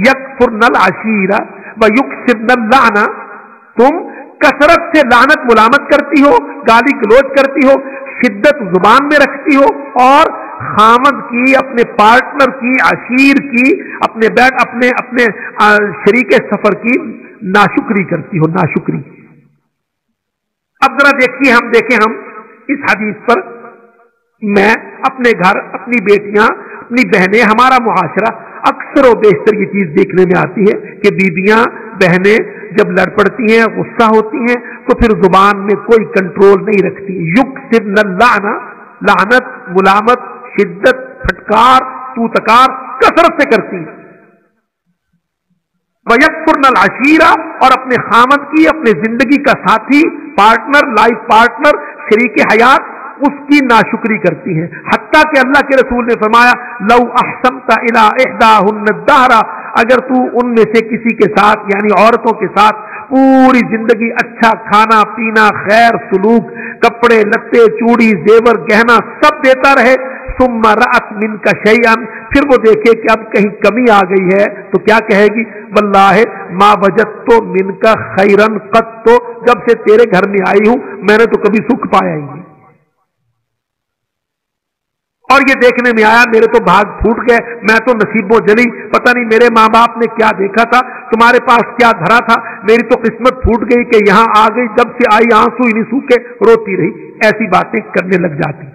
یکفرن العشیرہ ویکسبن اللعنہ، تم کثرت سے لعنت ملامت کرتی ہو، گالی گلوچ کرتی ہو، شدت زبان میں رکھتی ہو اور خامد کی، اپنے پارٹنر کی، عشیر کی، اپنے شریک سفر کی ناشکری کرتی ہو، ناشکری۔ اب ذرا دیکھیے، ہم دیکھیں ہم اس حدیث پر، میں اپنے گھر، اپنی بیٹیاں، اپنی بہنیں، ہمارا معاشرہ اکثر و بیشتر یہ چیز دیکھنے میں آتی ہے کہ بیویاں بہنیں جب لڑ پڑتی ہیں، غصہ ہوتی ہیں تو پھر زبان میں کوئی کنٹرول نہیں رکھتی، یکسبن اللعنہ، لعنت، ملامت، شدت، پھٹکار، تو تکار کثرت سے کرتی ہیں، وَيَكْفُرْنَ الْعَشِيرَ، اور اپنے خامد کی، اپنے زندگی کا ساتھی، پارٹنر، لائف پارٹنر، شریک حیات، اس کی ناشکری کرتی ہیں، حتیٰ کہ اللہ کے رسول نے فرمایا لو احسنت الی احداہن الدہر، اگر تو ان میں سے کسی کے ساتھ یعنی عورتوں کے ساتھ پوری زندگی اچھا کھانا پینا، خیر سلوک، کپڑے لتے، چوڑی زیور گہنا سب دیتا رہے، ثم رأت منک شیئا، پھر وہ دیکھے کہ اب کہیں کمی آ گئی ہے تو کیا کہے گی؟ واللہ ما وجدت منک خیرا قط، جب سے تیرے گھر میں آئی ہوں میں نے تو کبھی سکھ پایا ہی نہیں۔ और ये देखने में आया मेरे तो भाग फूट गए, मैं तो नसीबों जली, पता नहीं मेरे माँ बाप ने क्या देखा था, तुम्हारे पास क्या धरा था, मेरी तो किस्मत फूट गई कि यहाँ आ गई, जब से आई आंसू ही नहीं सूखे, रोती रही। ऐसी बातें करने लग जाती।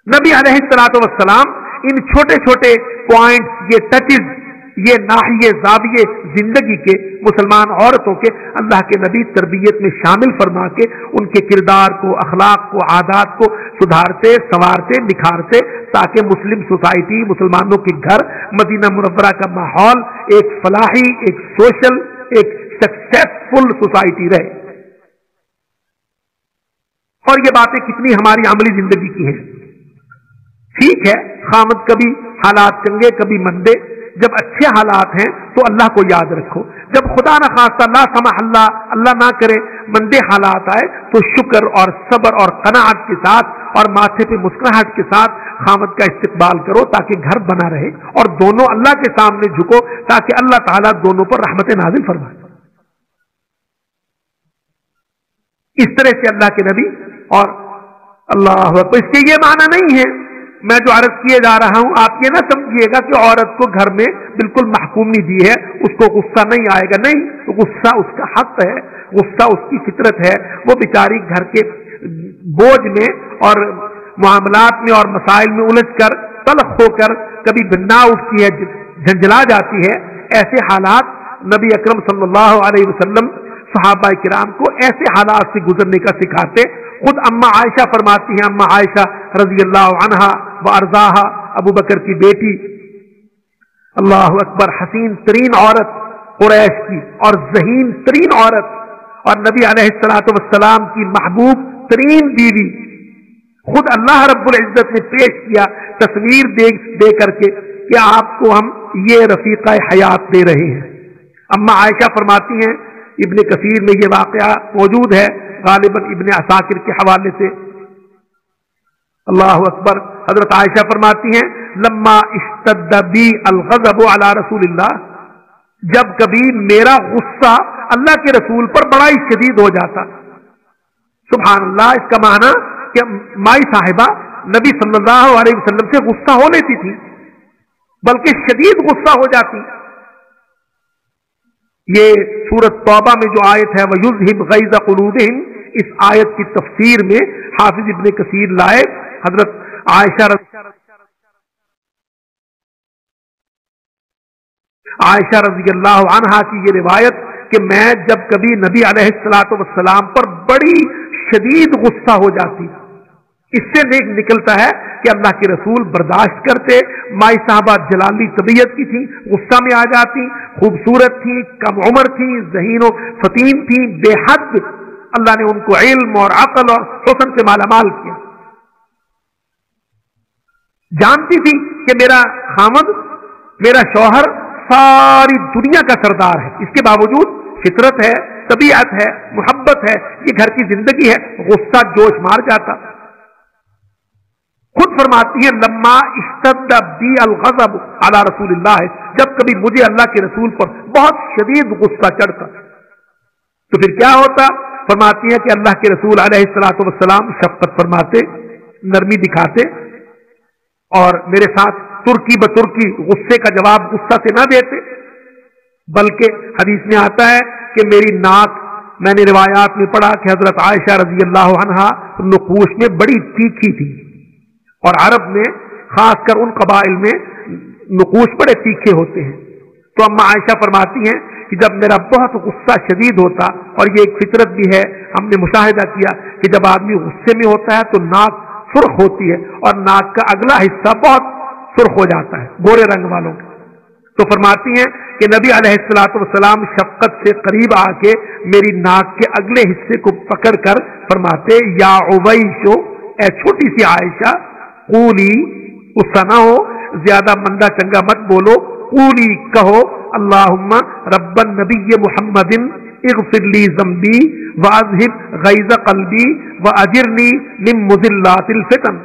नबी अलैहिस्सलातु वस्सलाम इन छोटे छोटे पॉइंट्स, ये टचेस, ये नाहिये जाविये जिंदगी के मुसलमान औरतों के अल्लाह के नबी तरबियत में शामिल फरमा के उनके किरदार को, अखलाक को, आदात को सुधारते, संवारते, निखारते, ताकि मुस्लिम सोसाइटी, मुसलमानों के घर, मदीना मुनव्वरा का माहौल एक फलाही, एक सोशल, एक सक्सेसफुल सोसाइटी रहे। और ये बातें कितनी हमारी अमली जिंदगी की हैं। ठीक है, खामद कभी हालात चंगे कभी मंदे, जब अच्छे हालात हैं तो अल्लाह को याद रखो, जब खुदा न खास्ता ला समहल्ला, अल्लाह ना करे, मंदे हालात आए तो शुक्र और सब्र और कनाअत के साथ और माथे पे मुस्कुराहट के साथ खामद का इस्तिकबाल करो, ताकि घर बना रहे और दोनों अल्लाह के सामने झुको, ताकि अल्लाह ताला दोनों पर रहमत नाजिल फरमाए। इस तरह से अल्लाह के नबी और अल्लाह, तो इसके ये माना नहीं है, मैं जो अर्ज किए जा रहा हूं आप ये ना समझिएगा कि औरत को घर में बिल्कुल महकूमी दी है, उसको गुस्सा नहीं आएगा, नहीं, तो गुस्सा उसका हक है, गुस्सा उसकी फितरत है। वो बेचारी घर के बोझ में और मामलात में और मसाइल में उलझ कर, तलख होकर कभी बिन्ना उठती है, झंझला जाती है। ऐसे हालात नबी अकरम सल्लल्लाहु अलैहि वसल्लम सहाबा किराम को ऐसे हालात से गुजरने का सिखाते। खुद अम्मा आयशा फरमाती हैं, अम्मा आयशा रजी अल्लाह अन्हा व अर्जाहा, अबू बकर की बेटी, अल्लाह अकबर, हसीन तरीन औरत कुरैश की और ज़हीन तरीन औरत और नबी अलैहिस्सलातु वस्सलाम की महबूब तरीन बीवी, खुद अल्लाह रब्बुल इज्जत ने पेश किया तस्वीर दे करके कि आपको हम ये रफीका हयात दे रहे हैं। अम्मा आयशा फरमाती हैं, इब्ने कसीर में ये वाकया मौजूद है, गालिबन इब्ने असाकिर के हवाले से, अल्लाह अकबर, हजरत आयशा फरमाती हैं, लम्मा इश्तद्द बी अल-ग़ज़ब अला रसूलिल्लाह, जब कभी मेरा गुस्सा अल्लाह के रसूल पर बड़ा ही शदीद हो जाता। सुभान अल्लाह, इसका माना कि माई साहिबा नबी सल्लल्लाहु अलैहि वसल्लम से गुस्सा हो लेती थी, बल्कि शदीद गुस्सा हो जाती। ये सूरत तौबा में जो आयत है, वयुज़हिब ग़ैज़ क़ुलूबिहिम, इस आयत की तफसीर में हाफिज इब्ने कसीर लाए हजरत आयशा रज़ी अल्लाह अन्हा की ये रिवायत कि मैं जब कभी नबी अलैहिस्सलातु वस्सलाम पर बड़ी शदीद गुस्सा हो जाती, इससे निकलता है कि अल्लाह के रसूल बर्दाश्त करते। माई साहबा जलाली तबीयत की थी, गुस्सा में आ जाती, खूबसूरत थी, कम उम्र थी, ज़हीनो फतीन थी, बेहद अल्लाह ने उनको इल्म और अक़ल और हुस्न से मालामाल किया। जानती थी कि मेरा खामद, मेरा शौहर सारी दुनिया का सरदार है, इसके बावजूद फितरत है, तबीयत है, मोहब्बत है, ये घर की जिंदगी है, गुस्सा जोश मार जाता। खुद फरमाती है, लम्मा इश्तद्द बी अल-ग़ज़ब अला रसूलिल्लाह, जब कभी मुझे अल्लाह के रसूल पर बहुत शदीद गुस्सा चढ़ता तो फिर क्या होता। फरमाती है कि अल्लाह के रसूल अलैहिस्सलातु वस्सलाम शफ़क़त फरमाते, नरमी दिखाते और मेरे साथ तुर्की बतुर्की गुस्से का जवाब गुस्सा से ना देते, बल्कि हदीस में आता है कि मेरी नाक, मैंने रिवायात में पढ़ा कि हजरत आयशा रज़ी अल्लाह अन्हा नुकूश में बड़ी तीखी थी और अरब में खासकर उन कबाइल में नुकूश बड़े तीखे होते हैं। तो अम्मा आयशा फरमाती हैं कि जब मेरा बहुत गुस्सा शदीद होता, और ये एक फितरत भी है, हमने मुशाहिदा किया कि जब आदमी गुस्से में होता है तो नाक सुर्ख होती है और नाक का अगला हिस्सा बहुत सुर्ख हो जाता है, गोरे रंग वालों का। तो फरमाती हैं कि नबी अलैहिस्सलातु वस्सलाम शफ़क़त से करीब आके मेरी नाक के अगले हिस्से को पकड़कर फरमाते, या उवैशो, ए छोटी सी आयशा, कूली, गुस्सा ना हो, ज्यादा मंदा चंगा मत बोलो, कूली कहो, अल्लाहुम्मा रब्बन नबी मुहम्मदिन इग़फिर ली ज़ंबी व अज़हिब ग़ैज़ क़ल्बी व अजिरनी मिन मुज़िल्लातिल फ़ितन।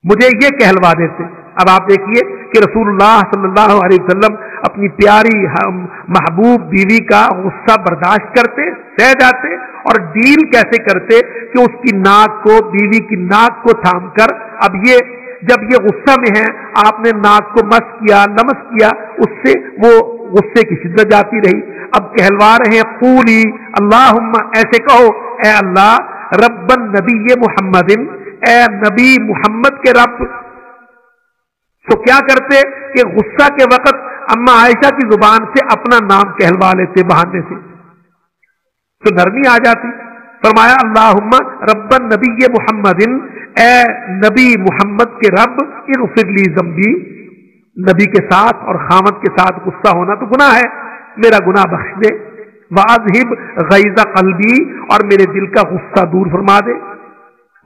मुझे ये कहलवा देते। अब आप देखिए कि रसूलुल्लाह सल्लल्लाहु अलैहि वसल्लम अपनी प्यारी महबूब बीवी का गुस्सा बर्दाश्त करते सह जाते और डील कैसे करते कि उसकी नाक को, बीवी की नाक को थाम कर, अब ये जब ये गुस्सा में है, आपने नाक को मस किया, लमस किया, उससे वो गुस्से की शिद्दत जाती रही। अब कहलवा रहे हैं कूली अल्लाहुम्मा, ऐसे कहो ए अल्लाह रब्बन नबी मुहम्मदिन, ए नबी मुहम्मद के रब। तो क्या करते कि गुस्सा के वक्त अम्मा आयशा की जुबान से अपना नाम कहलवा लेते बहाने से, तो नरमी आ जाती। फरमाया अल्लाहुम्मा रब्बन नबी मुहम्मदिन, ए नबी मुहम्मद के रब, इग़फिर ली ज़म्बी, नबी के साथ और खामद के साथ गुस्सा होना तो गुनाह है, मेरा गुनाह बख्श दे। वाज़हिब गैज़ा क़ल्बी, और मेरे दिल का गुस्सा दूर फरमा दे।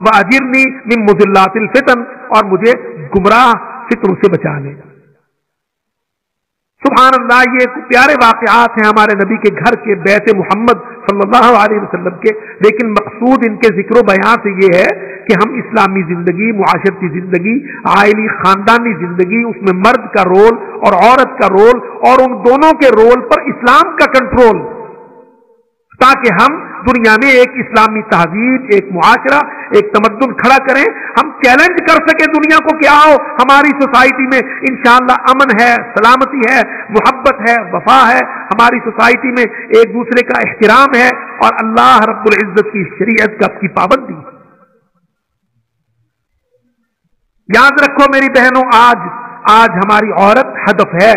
वाजिरनी मिन मुज़िल्लातिल फितन, और मुझे गुमराह फितनों से बचा ले। सुभान अल्लाह, ये प्यारे वाक़यात हैं हमारे नबी के घर के, बैत मोहम्मद सल्लल्लाहु अलैहि वसल्लम के। लेकिन मकसूद इनके जिक्र बयां से ये है कि हम इस्लामी जिंदगी, मुआशरती जिंदगी, आइली खानदानी जिंदगी, उसमें मर्द का रोल और औरत का रोल, और उन दोनों के रोल पर इस्लाम का कंट्रोल, ताकि हम दुनिया में एक इस्लामी तहजीब, एक मुआशरा, एक तमद्दुन खड़ा करें। हम चैलेंज कर सके दुनिया को कि आओ हमारी सोसाइटी में इंशाअल्लाह अमन है, सलामती है, मोहब्बत है, वफा है, हमारी सोसाइटी में एक दूसरे का एहतराम है और अल्लाह रब्बुल इज्जत की शरीयत की पाबंदी। याद रखो मेरी बहनों, आज हमारी औरत हदफ है।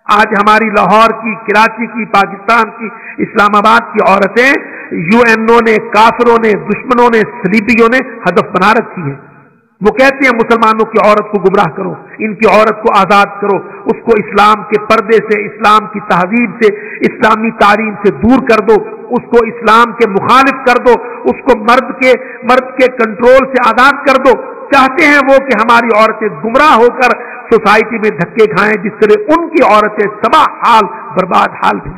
आज हमारी लाहौर की, कराची की, पाकिस्तान की, इस्लामाबाद की औरतें यूएनओ ने, काफिरों ने, दुश्मनों ने, सलीबियों ने हदफ बना रखी है। वो कहते हैं मुसलमानों की औरत को गुमराह करो, इनकी औरत को आजाद करो, उसको इस्लाम के पर्दे से, इस्लाम की तहजीब से, इस्लामी तालीम से दूर कर दो, उसको इस्लाम के मुखालिफ कर दो, उसको मर्द के कंट्रोल से आजाद कर दो। चाहते हैं वो कि हमारी औरतें गुमराह होकर सोसाइटी में धक्के खाएं, जिस तरह उनकी औरतें तबाह हाल, बर्बाद हाल थी।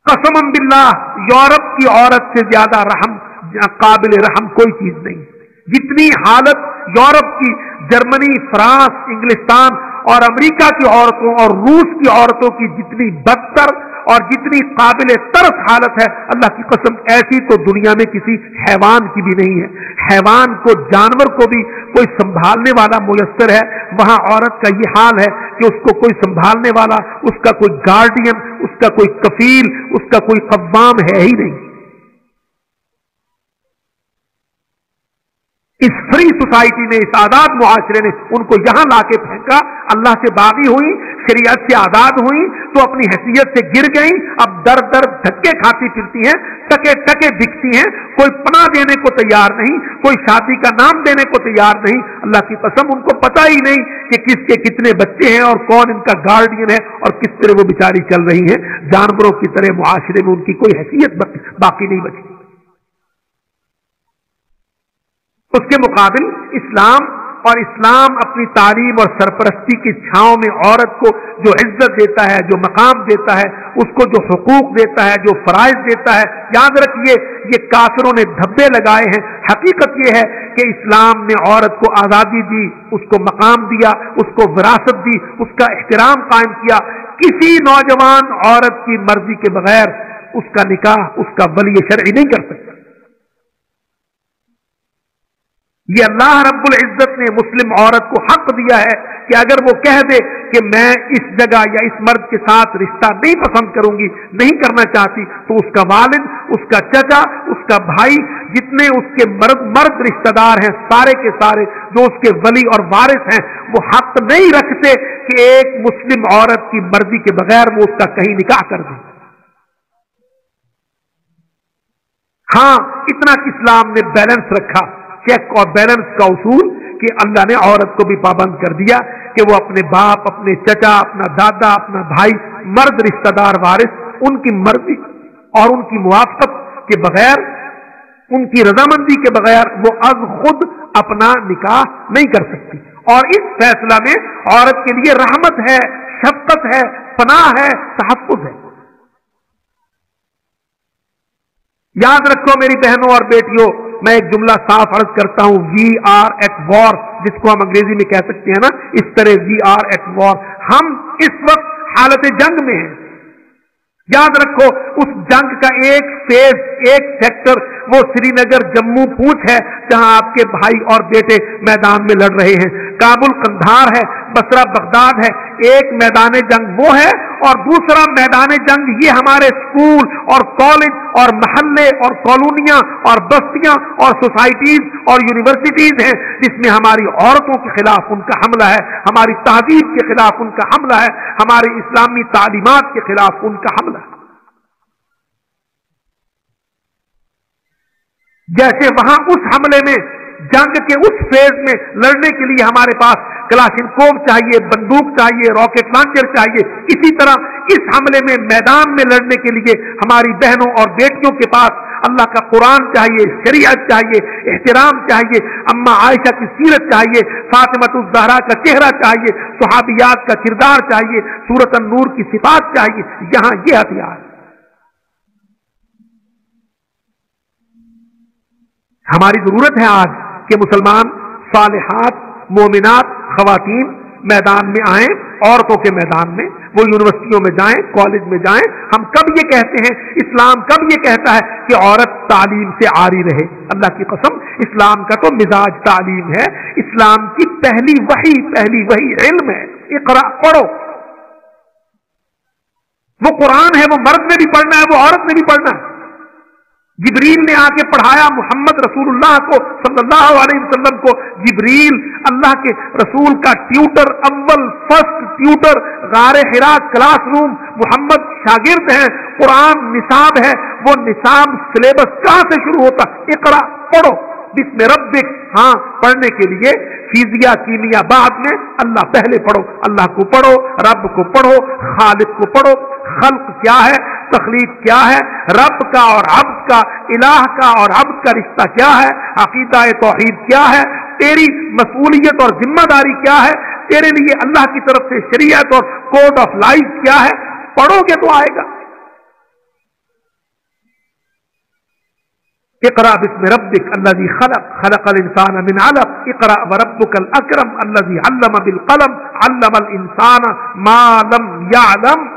कसम बिल्लाह, यूरोप की औरत से ज्यादा काबिल रहम कोई चीज नहीं। जितनी हालत यूरोप की, जर्मनी, फ्रांस, इंग्लिस्तान और अमेरिका की औरतों और रूस की औरतों की जितनी बदतर और जितनी काबिल तरस हालत है, अल्लाह की कसम ऐसी तो दुनिया में किसी हैवान की भी नहीं है। हैवान को, जानवर को भी कोई संभालने वाला मुयस्सर है, वहां औरत का ये हाल है कि उसको कोई संभालने वाला, उसका कोई गार्डियन, उसका कोई कफील, उसका कोई कव्वाम है ही नहीं। इस फ्री सोसाइटी ने, इस आजाद मुआशरे ने उनको यहां लाके फेंका। अल्लाह से बागी हुई, शरीयत से आजाद हुई तो अपनी हैसियत से गिर गई। अब दर दर धक्के खाती फिरती हैं, टके टके बिकती हैं, कोई पनाह देने को तैयार नहीं, कोई शादी का नाम देने को तैयार नहीं। अल्लाह की कसम उनको पता ही नहीं कि किसके कितने बच्चे हैं और कौन इनका गार्डियन है और किस तरह वो बेचारी चल रही हैं। जानवरों की तरह मुआशरे में उनकी कोई हैसियत बाकी नहीं बची। उसके मुकाबिल इस्लाम अपनी तालीम और सरपरस्ती की छांव में औरत को जो इज्जत देता है, जो मकाम देता है, उसको जो हुकूक देता है, जो फराइज देता है, याद रखिए ये काफिरों ने धब्बे लगाए हैं। हकीकत ये है कि इस्लाम ने औरत को आजादी दी, उसको मकाम दिया, उसको विरासत दी, उसका एहतराम कायम किया। किसी नौजवान औरत की मर्जी के बगैर उसका निकाह उसका वली शरई नहीं कर सकता। ये अल्लाह रब्बुल इज्जत ने मुस्लिम औरत को हक दिया है कि अगर वो कह दे कि मैं इस जगह या इस मर्द के साथ रिश्ता नहीं पसंद करूंगी, नहीं करना चाहती, तो उसका वालिद, उसका चचा, उसका भाई, जितने उसके मर्द रिश्तेदार हैं, सारे के सारे जो उसके वली और वारिस हैं, वो हक नहीं रखते कि एक मुस्लिम औरत की मर्जी के बगैर वो उसका कहीं निकाह कर दे। हाँ, इतना कि इस्लाम ने बैलेंस रखा, चेक और बैलेंस का उसूल, कि अल्लाह ने औरत को भी पाबंद कर दिया कि वो अपने बाप, अपने चचा, अपना दादा, अपना भाई, मर्द रिश्तेदार वारिस, उनकी मर्जी और उनकी मुआफकत के बगैर, उनकी रजामंदी के बगैर वो अज खुद अपना निकाह नहीं कर सकती। और इस फैसला में औरत के लिए रहमत है, शफकत है, पनाह है, तहफ्फुज है। याद रखो मेरी बहनों और बेटियों, मैं एक जुमला साफ अर्ज करता हूं, वी आर एट वॉर, जिसको हम अंग्रेजी में कह सकते हैं ना, इस तरह वी आर एट वॉर। हम इस वक्त हालत जंग में हैं। याद रखो, उस जंग का एक फेज, एक सेक्टर वो श्रीनगर जम्मू पूंछ है, जहां आपके भाई और बेटे मैदान में लड़ रहे हैं। काबुल कंधार है, बसरा बगदाद है। एक मैदान जंग वो है, और दूसरा मैदान जंग ये हमारे स्कूल और कॉलेज और महल्ले और कॉलोनियां और बस्तियां और सोसाइटीज और यूनिवर्सिटीज हैं, जिसमें हमारी औरतों के खिलाफ उनका हमला है, हमारी तहजीब के खिलाफ उनका हमला है, हमारे इस्लामी तालीमात के खिलाफ उनका हमला है। जैसे वहां उस हमले में, जंग के उस फेज में लड़ने के लिए हमारे पास कलाशिनकोव चाहिए, बंदूक चाहिए, रॉकेट लॉन्चर चाहिए, इसी तरह इस हमले में मैदान में लड़ने के लिए हमारी बहनों और बेटियों के पास अल्लाह का कुरान चाहिए, शरीयत चाहिए, एहतराम चाहिए, अम्मा आयशा की सीरत चाहिए, फातिमातुज़ ज़हरा का चेहरा चाहिए, सुहाबियात का किरदार चाहिए, सूरत अन-नूर की सिफात चाहिए। यहां ये हथियार हमारी जरूरत है आज कि मुसलमान सालिहात मोमिनात खवातीन मैदान में आए, औरतों के मैदान में, वो यूनिवर्सिटियों में जाएं, कॉलेज में जाएं। हम कब ये कहते हैं, इस्लाम कब ये कहता है कि औरत तालीम से आरी रहे? अल्लाह की कसम, इस्लाम का तो मिजाज तालीम है। इस्लाम की पहली वही इल्म है, इक़रा, पढ़ो। वो कुरान है, वो मर्द ने भी पढ़ना है, वो औरत ने भी पढ़ना है। जिब्रील ने आके पढ़ाया मोहम्मद रसूलुल्लाह को सल्लल्लाहु अलैहि वसल्लम को। जिब्रील अल्लाह के रसूल का ट्यूटर, अव्वल फर्स्ट ट्यूटर, गारे हिरा क्लासरूम, मोहम्मद शागिर्द हैं, कुरान निसाब है। वो निसाब सिलेबस कहां से शुरू होता? इकरा, पढ़ो, बिस्म रब्बिक। हाँ, पढ़ने के लिए फिजिया कीमिया बाद में, अल्लाह पहले पढ़ो। अल्लाह को पढ़ो, रब को पढ़ो, खालिक को पढ़ो। खल्क क्या है, तखलीक क्या है, रब का और अब्द का, इलाह का और अब्द का रिश्ता क्या है, अकीदा तौहीद क्या है, तेरी मसूलियत और जिम्मेदारी क्या है, तेरे लिए अल्लाह की तरफ से शरीयत और कोड ऑफ लाइफ क्या है। पढ़ोगे तो आएगा। इक़रा बिस्मि रब्बिक अल्लज़ी खलक़, खलक़ल इंसान मिन अलक़, इक़रा व रब्बुकल अकरम अल्लज़ी अल्लम बिल कलम, अल्लमल इंसान मा लम यअलम।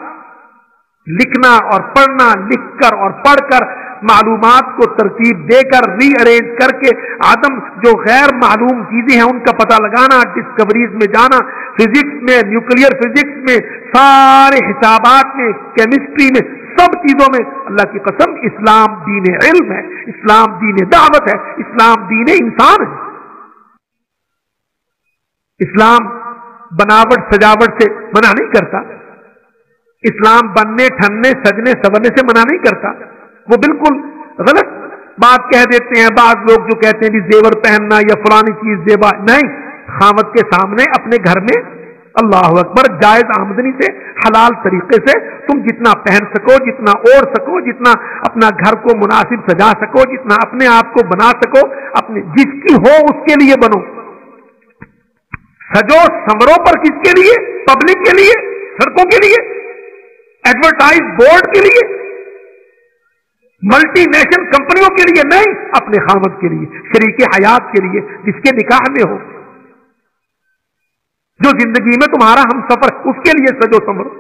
लिखना और पढ़ना, लिखकर और पढ़कर, मालूमात को तरतीब देकर, रीअरेंज करके, आदम जो गैर मालूम चीजें हैं उनका पता लगाना, डिस्कवरीज में जाना, फिजिक्स में, न्यूक्लियर फिजिक्स में, सारे हिसाबात में, केमिस्ट्री में, सब चीजों में। अल्लाह की कसम, इस्लाम दीन इल्म है, इस्लाम दीन दावत है, इस्लाम दीन इंसान है। इस्लाम बनावट सजावट से मना नहीं करता। इस्लाम बनने ठनने सजने संवरने से मना नहीं करता। वो बिल्कुल गलत बात कह देते हैं बाज लोग जो कहते हैं कि जेवर पहनना या फलानी चीज जेबा नहीं। खामद के सामने अपने घर में अल्लाह अकबर जायज आमदनी से हलाल तरीके से तुम जितना पहन सको, जितना ओढ़ सको, जितना अपना घर को मुनासिब सजा सको, जितना अपने आप को बना सको, अपने जिसकी हो उसके लिए बनो। सजो संवरो पर किसके लिए? पब्लिक के लिए, सड़कों के लिए, एडवर्टाइज बोर्ड के लिए, मल्टीनेशनल कंपनियों के लिए नहीं, अपने खामद के लिए, शरीके हयात के लिए, जिसके निकाह में हो, जो जिंदगी में तुम्हारा हम सफर, उसके लिए सजो संवरो।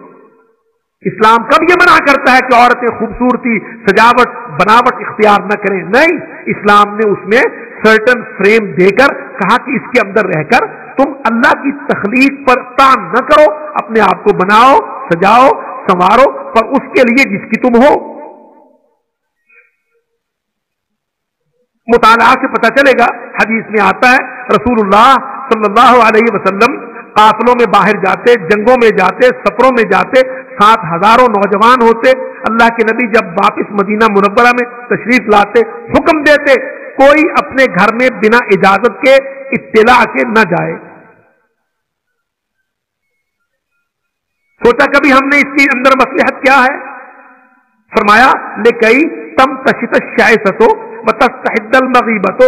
इस्लाम कब ये मना करता है कि औरतें खूबसूरती, सजावट, बनावट इख्तियार न करें? नहीं, इस्लाम ने उसमें सर्टन फ्रेम देकर कहा कि इसके अंदर रहकर तुम अल्लाह की तखलीक पर तान न करो, अपने आप को बनाओ, सजाओ, संवारो, पर उसके लिए जिसकी तुम हो। मुताला से पता चलेगा, हदीस में आता है रसूलुल्लाह सल्लल्लाहु अलैहि वसल्लम काफिलों में बाहर जाते, जंगों में जाते, सफरों में जाते, 7,000 नौजवान होते। अल्लाह के नबी जब वापस मदीना मुनव्वरा में तशरीफ लाते, हुक्म देते कोई अपने घर में बिना इजाजत के, इत्तिला के न जाए। सोचा कभी हमने इसके अंदर मसलहत क्या है? फरमाया लेकई तम तशित शायसतो व तस्तहिद्दल मगीबतो।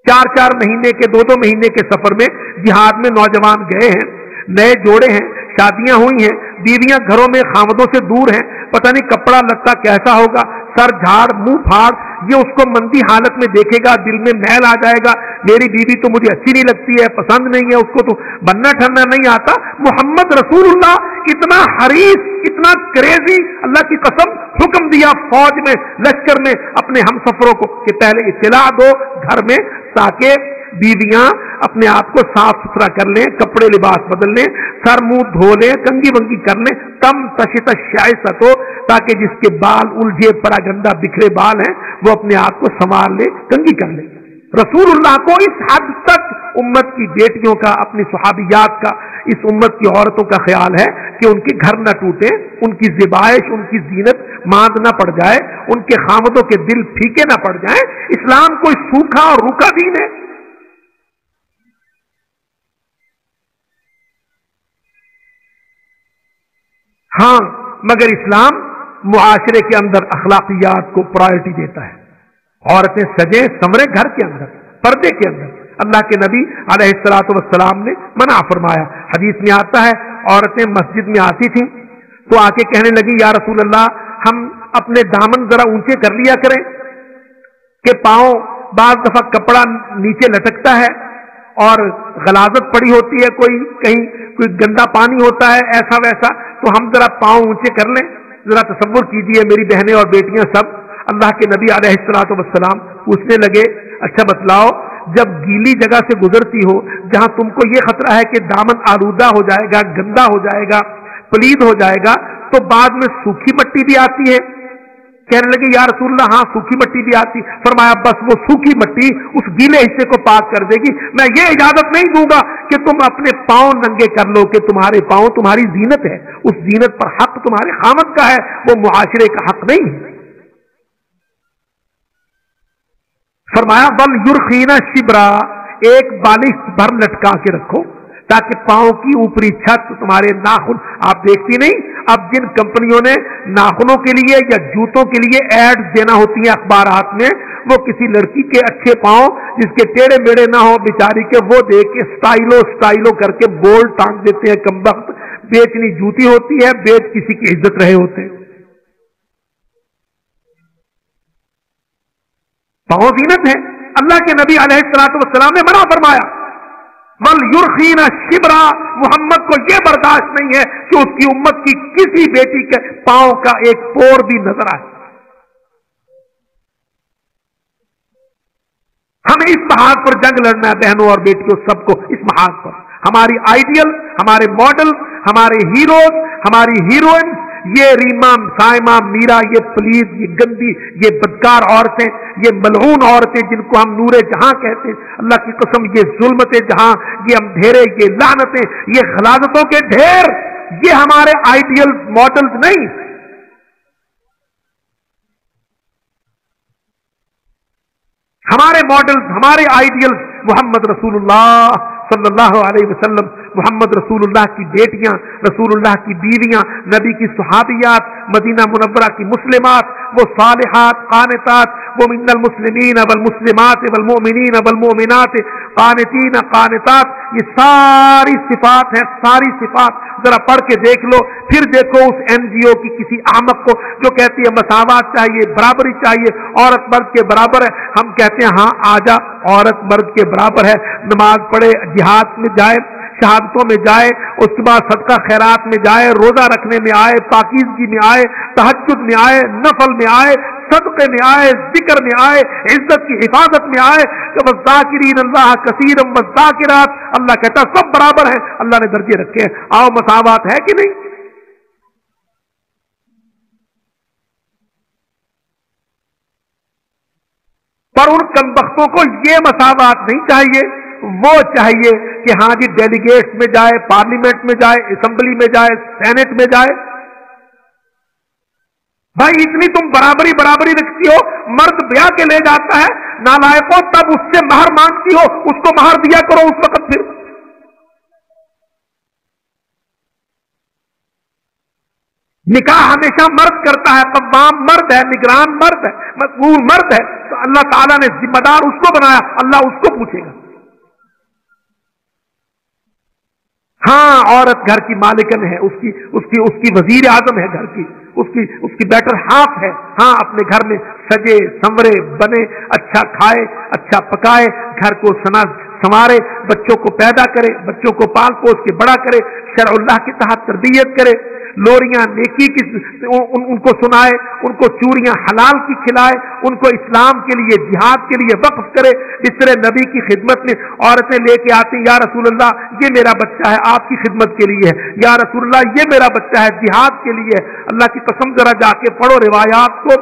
4-4 महीने के, 2-2 महीने के सफर में जिहाद में नौजवान गए हैं, नए जोड़े हैं, शादियां हुई हैं, बीवियां घरों में खामदों से दूर हैं, पता नहीं कपड़ा लत्ता कैसा होगा, सर झाड़ मुंह फाड़, یہ اس کو مندی حالت میں دیکھے گا, دل میں میل آ جائے گا, میری بیوی تو مجھے اچھی نہیں لگتی ہے, پسند نہیں ہے, اس کو تو بننا ٹھننا نہیں آتا. محمد رسول اللہ اتنا حریص, اتنا کریزی, اللہ کی قسم حکم دیا فوج میں, لشکر میں اپنے ہم سفروں کو کہ پہلے اطلاع دو گھر میں, تاکہ بیویاں اپنے آپ کو صاف ستھرا کر لیں, کپڑے لباس بدل لیں, سر منہ دھو لیں, کنگھی ونگی کر لیں, تم تشت شائست ہو, تاکہ جس کے بال الجھے پراگندہ بکھرے بال ہیں وہ اپنے آپ کو سنوار لے, کنگھی کر لے. رسول اللہ کو اس حد تک امت کی بیٹیوں کا, اپنی صحابیات کا, اس امت کی عورتوں کا خیال ہے کہ ان کے گھر نہ ٹوٹے, ان کی زیبائش, ان کی زینت ماند نہ پڑ جائے, ان کے خامدوں کے دل پھیکے نہ پڑ جائیں. اسلام کوئی سوکھا اور روکھا دین ہے؟ ہاں, مگر اسلام معاشرے کے اندر اخلاقیات کو پرائرٹی دیتا ہے. عورتیں سجیں سنوریں گھر کے اندر, پردے کے اندر. اللہ کے نبی علیہ الصلوۃ والسلام نے منع فرمایا. حدیث میں آتا ہے عورتیں مسجد میں آتی تھیں تو آ کے کہنے لگی یا رسول اللہ ہم اپنے دامن ذرا اونچے کر لیا کریں کہ پاؤں, بعض دفعہ کپڑا نیچے لٹکتا ہے اور غلاظت پڑی ہوتی ہے, کہیں کوئی گندا پانی ہوتا ہے ایسا ویسا, تو ہم ذرا پاؤں اونچے کر لیں. ذرا تصور کیجئے میری بہنیں اور بیٹیاں سب. اللہ کے نبی علیہ الصلوۃ والسلام پوچھنے لگے اچھا بتلاؤ, جب گیلی جگہ سے گزرتی ہو جہاں تم کو یہ خطرہ ہے کہ دامن آلودہ ہو جائے گا, گندا ہو جائے گا, پلید ہو جائے گا, تو بعد میں سوکھی مٹی بھی آتی ہے؟ کہنے لگے یا رسول اللہ ہاں سوکھی مٹی بھی آتی. فرمایا بس وہ سوکھی مٹی اس گیلے حصے کو پاک کر دے گی. میں یہ اجازت نہیں دوں گا کہ تم اپنے پاؤں ننگے کر لو, کہ تمہارے پاؤں تمہاری زینت ہے, اس زینت پر حق تمہارے خامد کا ہے, وہ معاشرے کا حق نہیں ہے. فرمایا بل یرخینا شبرا, ایک بالش بھر لٹکا کے رکھو تاکہ پاؤں کی اوپری چھت, تمہارے ناخن. آپ دیکھتی نہیں اب جن کمپنیوں نے ناخنوں کے لیے یا جوتوں کے لیے ایڈ دینا ہوتی ہیں اخبارات میں, وہ کسی لڑکی کے اچھے پاؤں جس کے ٹیڑے میڑے نہ ہو بیچاری کے, وہ دے کے سٹائلو کر کے بولڈ ٹانگ دیتے ہیں. کمبخت بیچنی جوتی ہوتی ہے, بیچ کسی کی عزت رہے ہوتے ہیں. پاؤں زینت ہے. اللہ کے نبی علیہ الصلوۃ والسلام نے منع فرمایا ول یرخینا شبرا. محمد کو یہ برداشت نہیں ہے کہ اس کی امت کی کسی بیٹی کے پاؤں کا ایک پور بھی نظر آئے. ہمیں اس محاذ پر جنگ لڑنا ہے بہنوں اور بیٹیوں سب کو. اس محاذ پر ہماری آئیڈیل, ہمارے ماڈل, ہمارے ہیروز, ہماری ہیروئن, یہ ریما, سائمہ, میرا, یہ پلیز, یہ گندی, یہ بدکار عورتیں, یہ ملعون عورتیں جن کو ہم نور جہاں کہتے ہیں, اللہ کی قسم یہ ظلمت جہاں, یہ اندھیرے, یہ لعنتیں, یہ غلاظتوں کے ڈھیر, یہ ہمارے آئیڈیل ماڈلز نہیں. ہمارے ماڈلز, ہمارے آئیڈیلز محمد رسول اللہ صلی اللہ علیہ وسلم, محمد رسول اللہ کی بیٹیاں, رسول اللہ کی بیویاں, نبی کی صحابیات, مدینہ منورہ کی مسلمات, وہ صالحات, قانتات, وہ من المسلمین والمسلمات والمؤمنین والمؤمنات, قانتین, قانتات, یہ ساری صفات ہیں, ساری صفات. ذرا پڑھ کے دیکھ لو, پھر دیکھو اس این جی او کی کسی احمق کو جو کہتی ہے مساوات چاہیے, برابری چاہیے, عورت مرد کے برابر ہے. ہم کہتے ہیں ہاں آجا, عورت مرد کے برابر ہے, نماز پڑھے, جہاد میں جائے, شہادتوں میں جائے, اس کے بعد صدقہ خیرات میں جائے, روزہ رکھنے میں آئے, پاکیزگی میں آئے, تہجد میں آئے, نفل میں آئے, صدقے میں آئے, ذکر میں آئے, عزت کی حفاظت میں آئے. والذاکرین اللہ کثیرا والذاکرات, اللہ کہتا سب برابر ہیں, اللہ نے درجے رکھے ہیں. آؤ مساوات ہے کہ نہیں؟ پر ان کمبختوں کو یہ مساوات نہیں چاہیے, وہ چاہیے کہ ہاں جی ڈیلیگیٹس میں جائے, پارلیمنٹ میں جائے, اسمبلی میں جائے, سینٹ میں جائے. بھائی اتنی تم برابری رکھتی ہو, مرد بیاہ کے لے جاتا ہے نالائقوں, تب اس سے مہر مانگتی ہو, اس کو مہر دیا کرو اس وقت. پھر نکاح ہمیشہ مرد کرتا ہے, قوام مرد ہے, نگران مرد ہے, مسئول مرد ہے, تو اللہ تعالیٰ نے ذمہ دار اس کو بنایا, اللہ اس کو پوچھے گا. ہاں عورت گھر کی مالکن ہے، اس کی وزیر اعظم ہے گھر کی، اس کی بیٹر ہاف ہے. ہاں اپنے گھر میں سجے سنورے بنے، اچھا کھائے اچھا پکائے، گھر کو سنوارے، بچوں کو پیدا کرے، بچوں کو پال پوس کے بڑا کرے، شرع اللہ کے تحت تربیت کرے، لوریاں نیکی کی ان کو سنائے، ان کو چوریاں حلال کی کھلائے، ان کو اسلام کے لیے جہاد کے لیے وقف کرے. اس طرح نبی کی خدمت میں عورتیں لے کے آتی، یا رسول اللہ یہ میرا بچہ ہے آپ کی خدمت کے لیے ہے، یا رسول اللہ یہ میرا بچہ ہے جہاد کے لیے ہے. اللہ کی قسم ذرا جا کے پڑھو روایات کو.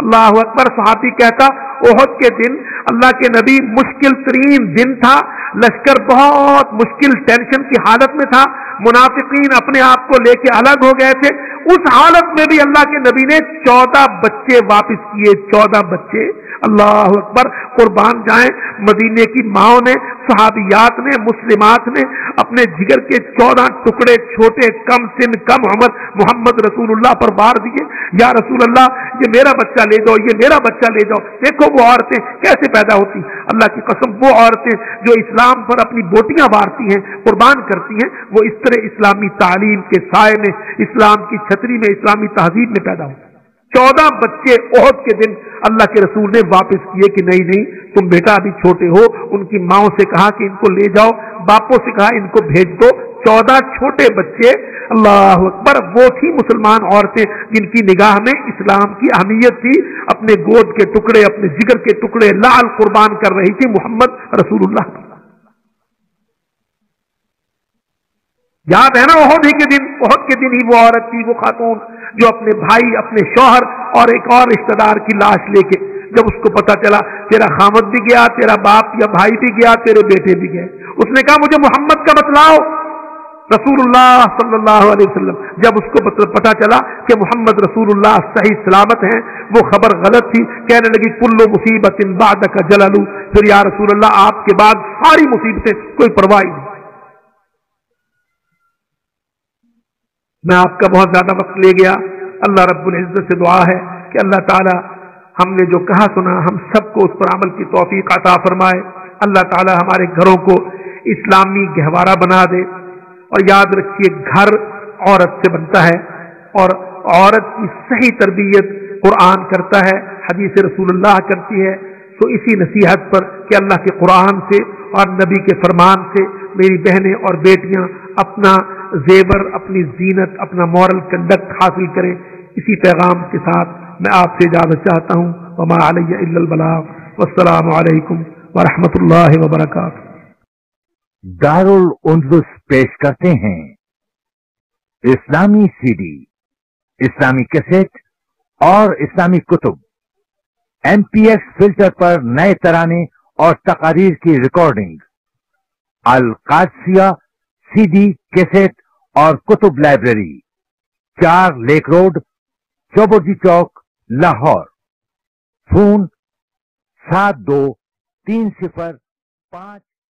اللہ اکبر. صحابی کہتا احد کے دن اللہ کے نبی مشکل ترین دن تھا، لشکر بہت مشکل ٹینشن کی حالت میں تھا، منافقین اپنے آپ کو لے کے الگ ہو گئے تھے. اس حالت میں بھی اللہ کے نبی نے 14 بچے واپس کیے، 14 بچے. اللہ اکبر. قربان جائیں مدینے کی ماؤں نے، صحابیات نے، مسلمات نے اپنے جگر کے 14 ٹکڑے چھوٹے کم سن کم عمر محمد رسول اللہ پر وار دیے. یا رسول اللہ یہ میرا بچہ لے جاؤ، یہ میرا بچہ لے جاؤ. دیکھو وہ عورتیں کیسے پیدا ہوتی، اللہ کی قسم وہ عورتیں جو اسلام پر اپنی بوٹیاں وارتی ہیں، قربان کرتی ہیں، وہ اس طرح اسلامی تعلیم کے سائے میں، اسلام کی چھتری میں، اسلامی تہذیب میں پیدا ہوتی. 14 بچے احد کے دن اللہ کے رسول نے واپس کیے کہ نہیں تم بیٹا ابھی چھوٹے ہو. ان کی ماؤں سے کہا کہ ان کو لے جاؤ، باپوں سے کہا ان کو بھیج دو. 14 چھوٹے بچے. اللہ اکبر. وہ تھی مسلمان عورتیں جن کی نگاہ میں اسلام کی اہمیت تھی، اپنے گود کے ٹکڑے، اپنے جگر کے ٹکڑے لعل قربان کر رہی تھی محمد رسول اللہ. یاد ہے نا احد کے دن ہی وہ عورت تھی، وہ خاتون جو اپنے بھائی، اپنے شوہر اور ایک اور رشتہ دار کی لاش لے کے، جب اس کو پتا چلا تیرا خامد بھی گیا، تیرا باپ یا بھائی بھی گیا، تیرے بیٹے بھی گئے، اس نے کہا مجھے محمد کا بتلاؤ. رسول اللہ صلی اللہ علیہ وسلم جب اس کو پتا چلا کہ محمد رسول اللہ صحیح سلامت ہیں، وہ خبر غلط تھی، کہنے لگی کل مصیبت بعدک جلل. پھر یا رسول اللہ آپ کے بعد ساری مصیبتیں، کوئی پرواہ نہیں. میں آپ کا بہت زیادہ وقت لے گیا. اللہ رب العزت سے دعا ہے کہ اللہ تعالی ہم نے جو کہا سنا ہم سب کو اس پر عمل کی توفیق عطا فرمائے. اللہ تعالی ہمارے گھروں کو اسلامی گہوارہ بنا دے. اور یاد رکھیے گھر عورت سے بنتا ہے، اور عورت کی صحیح تربیت قرآن کرتا ہے، حدیث رسول اللہ کرتی ہے. تو اسی نصیحت پر کہ اللہ کے قرآن سے اور نبی کے فرمان سے میری بہنیں اور بیٹیاں اپنا زیور، اپنی زینت، اپنا مورل کنڈکٹ حاصل کریں. اسی پیغام کے ساتھ میں آپ سے اجازت چاہتا ہوں. وما علی الا البلاغ. والسلام علیکم ورحمۃ اللہ وبرکاتہ. دارل اندلس پیش کرتے ہیں اسلامی سی ڈی، اسلامی کیسٹ اور اسلامی کتب، MPX فلٹر پر نئے ترانے اور تقاریر کی ریکارڈنگ. القادسیہ سی ڈی، کیسٹ اور کتب لائبریری، 4 لیک روڈ، چوبرجی چوک، لاہور. فون 723055